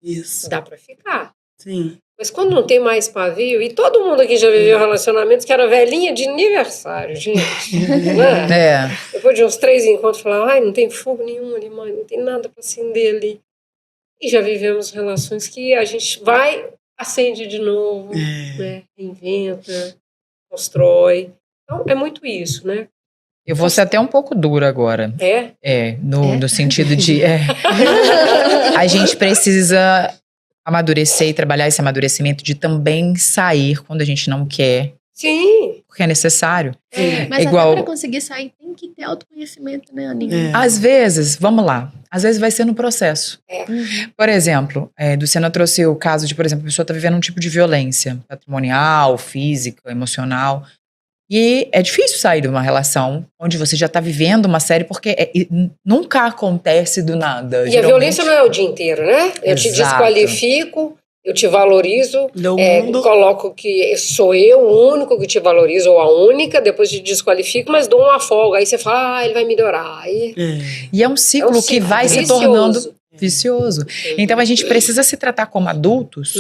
Isso. dá para ficar. Sim. Mas quando não tem mais pavio, e todo mundo aqui já viveu relacionamentos que era velhinha de aniversário, gente. Né? Depois de uns 3 encontros, falava, ai, não tem fogo nenhum ali, mãe, não tem nada para acender ali. E já vivemos relações que a gente vai, acende de novo, né? Inventa, constrói. Então, é muito isso, né? Eu vou ser até um pouco dura agora. No sentido de... A gente precisa amadurecer e trabalhar esse amadurecimento de também sair quando a gente não quer. Sim. Porque é necessário. Mas igual, até para conseguir sair tem que ter autoconhecimento, né, Aninha? Às vezes, vamos lá, às vezes vai ser no processo. Por exemplo, Luciana trouxe o caso de, por exemplo, a pessoa está vivendo um tipo de violência patrimonial, física, emocional. E é difícil sair de uma relação onde você já está vivendo uma série, porque nunca acontece do nada. E a violência não é o dia inteiro, né? Eu te desqualifico, eu te valorizo, coloco que sou eu o único que te valorizo, ou a única, depois te desqualifico, mas dou uma folga. Aí você fala, ele vai melhorar. Aí... E é um ciclo que vai se tornando vicioso. Então a gente precisa se tratar como adultos,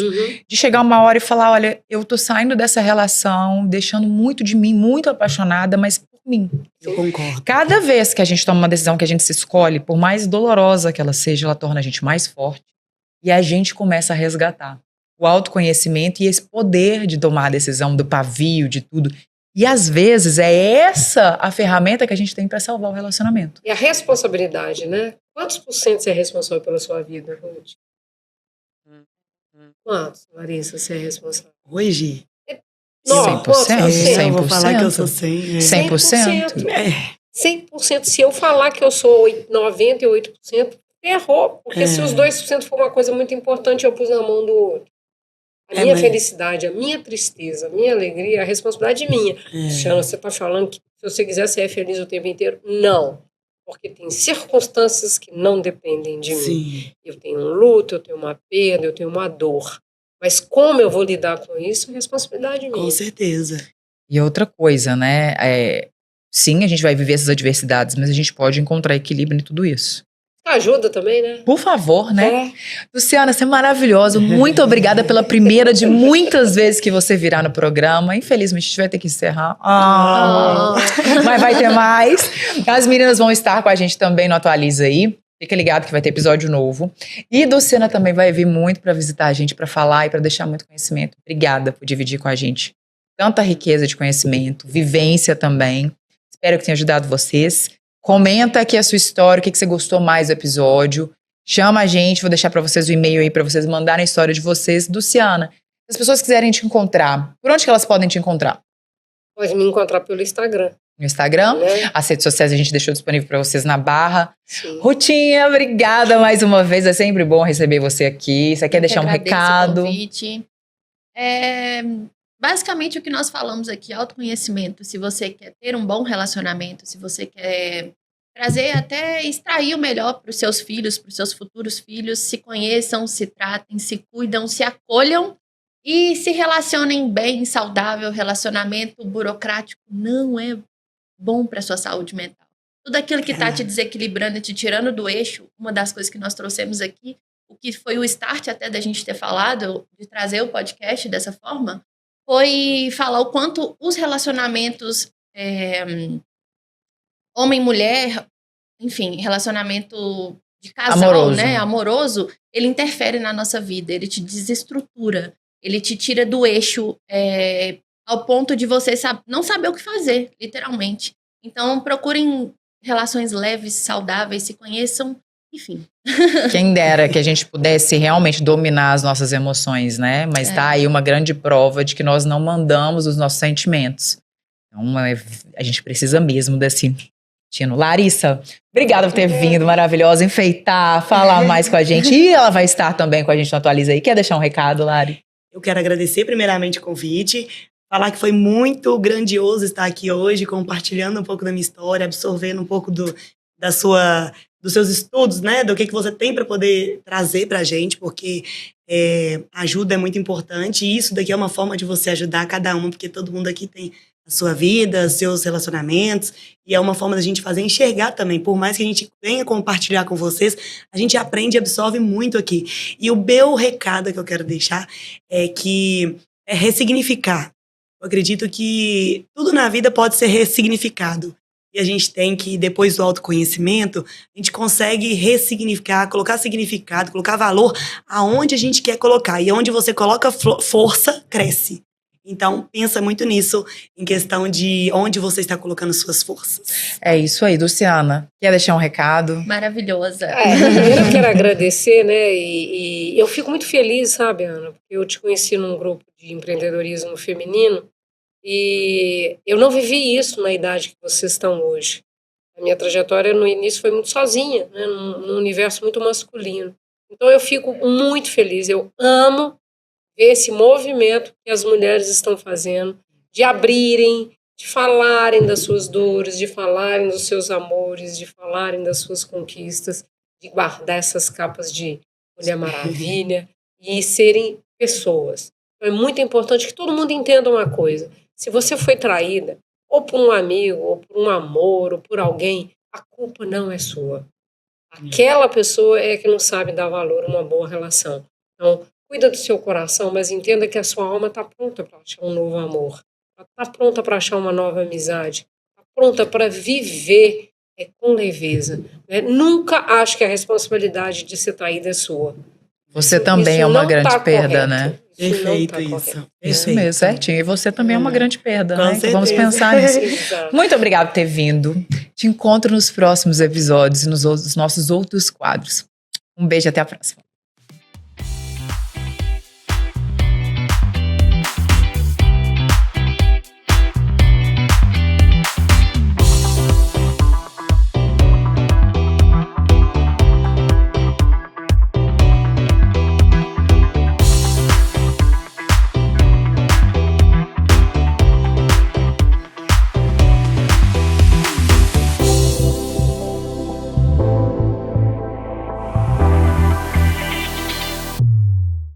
de chegar uma hora e falar, olha, eu tô saindo dessa relação, deixando muito de mim, muito apaixonada, mas por mim. Eu concordo. Cada vez que a gente toma uma decisão que a gente se escolhe, por mais dolorosa que ela seja, ela torna a gente mais forte. E a gente começa a resgatar o autoconhecimento e esse poder de tomar a decisão do pavio, de tudo. E às vezes é essa a ferramenta que a gente tem para salvar o relacionamento. E a responsabilidade, né? Quantos por cento você é responsável pela sua vida, Ruth? Quantos, Larissa, você é responsável? Hoje? 100%? 100%? Eu vou falar que eu sou 100%. 100%? 100%. Se eu falar que eu sou 98%, errou. Porque se os 2% for uma coisa muito importante, eu pus na mão do outro. A minha felicidade, a minha tristeza, a minha alegria, a responsabilidade é minha. Luciana, você está falando que se você quiser ser feliz o tempo inteiro? Não. Porque tem circunstâncias que não dependem de mim. Eu tenho um luto, eu tenho uma perda, eu tenho uma dor. Mas como eu vou lidar com isso, é responsabilidade minha. Com certeza. E outra coisa, né? Sim, a gente vai viver essas adversidades, mas a gente pode encontrar equilíbrio em tudo isso. Ajuda também, né? Por favor, né? Luciana, você é maravilhosa. Muito obrigada pela primeira de muitas vezes que você virá no programa. Infelizmente, a gente vai ter que encerrar. Mas vai ter mais. As meninas vão estar com a gente também no Atualiza Aí. Fica ligado que vai ter episódio novo. E Luciana também vai vir muito para visitar a gente, para falar e para deixar muito conhecimento. Obrigada por dividir com a gente tanta riqueza de conhecimento, vivência também. Espero que tenha ajudado vocês. Comenta aqui a sua história, o que você gostou mais do episódio. Chama a gente, vou deixar para vocês o e-mail aí para vocês mandarem a história de vocês. Luciana, se as pessoas quiserem te encontrar, por onde que elas podem te encontrar? Pode me encontrar pelo Instagram. No Instagram? Né? As redes sociais a gente deixou disponível para vocês na barra. Sim. Rutinha, obrigada mais uma vez. É sempre bom receber você aqui. Você quer deixar um recado? O convite. Basicamente o que nós falamos aqui, autoconhecimento. Se você quer ter um bom relacionamento, se você quer trazer até extrair o melhor para os seus filhos, para os seus futuros filhos, se conheçam, se tratem, se cuidam, se acolham e se relacionem bem, saudável. Relacionamento burocrático não é bom para a sua saúde mental. Tudo aquilo que está te desequilibrando e te tirando do eixo, uma das coisas que nós trouxemos aqui, o que foi o start até da gente ter falado, de trazer o podcast dessa forma, foi falar o quanto os relacionamentos homem-mulher, enfim, relacionamento de casal, amoroso, né, amoroso, ele interfere na nossa vida, ele te desestrutura, ele te tira do eixo ao ponto de você não saber o que fazer, literalmente. Então, procurem relações leves, saudáveis, se conheçam, enfim. Quem dera que a gente pudesse realmente dominar as nossas emoções, né? Mas tá aí uma grande prova de que nós não mandamos os nossos sentimentos. Então, a gente precisa mesmo desse tino. Larissa, obrigada por ter vindo, maravilhosa, enfeitar, falar mais com a gente. E ela vai estar também com a gente no Atualiza aí. Quer deixar um recado, Lari? Eu quero agradecer primeiramente o convite, falar que foi muito grandioso estar aqui hoje, compartilhando um pouco da minha história, absorvendo um pouco dos seus estudos, né? Do que você tem para poder trazer para a gente, porque ajuda é muito importante. E isso daqui é uma forma de você ajudar cada um, porque todo mundo aqui tem a sua vida, seus relacionamentos, e é uma forma da gente fazer enxergar também. Por mais que a gente venha compartilhar com vocês, a gente aprende e absorve muito aqui. E o meu recado que eu quero deixar é ressignificar. Eu acredito que tudo na vida pode ser ressignificado. E a gente tem que, depois do autoconhecimento, a gente consegue ressignificar, colocar significado, colocar valor aonde a gente quer colocar. E onde você coloca força, cresce. Então, pensa muito nisso, em questão de onde você está colocando suas forças. É isso aí, Luciana. Quer deixar um recado? Maravilhosa. Primeiro eu quero agradecer, né? E eu fico muito feliz, sabe, Ana? Porque eu te conheci num grupo de empreendedorismo feminino e eu não vivi isso na idade que vocês estão hoje. A minha trajetória no início foi muito sozinha, né? Num universo muito masculino. Então eu fico muito feliz, eu amo ver esse movimento que as mulheres estão fazendo, de abrirem, de falarem das suas dores, de falarem dos seus amores, de falarem das suas conquistas, de guardar essas capas de Mulher Maravilha e serem pessoas. Então, é muito importante que todo mundo entenda uma coisa. Se você foi traída, ou por um amigo, ou por um amor, ou por alguém, a culpa não é sua. Aquela pessoa é que não sabe dar valor a uma boa relação. Então, cuida do seu coração, mas entenda que a sua alma está pronta para achar um novo amor. Está pronta para achar uma nova amizade. Está pronta para viver com leveza. Né? Nunca ache que a responsabilidade de ser traída é sua. Você também é uma grande perda, né? Perfeito isso. Isso mesmo, certinho. E você também é uma grande perda, Com né? certeza. Então vamos pensar nisso. Muito obrigada por ter vindo. Te encontro nos próximos episódios e nos nossos outros quadros. Um beijo e até a próxima.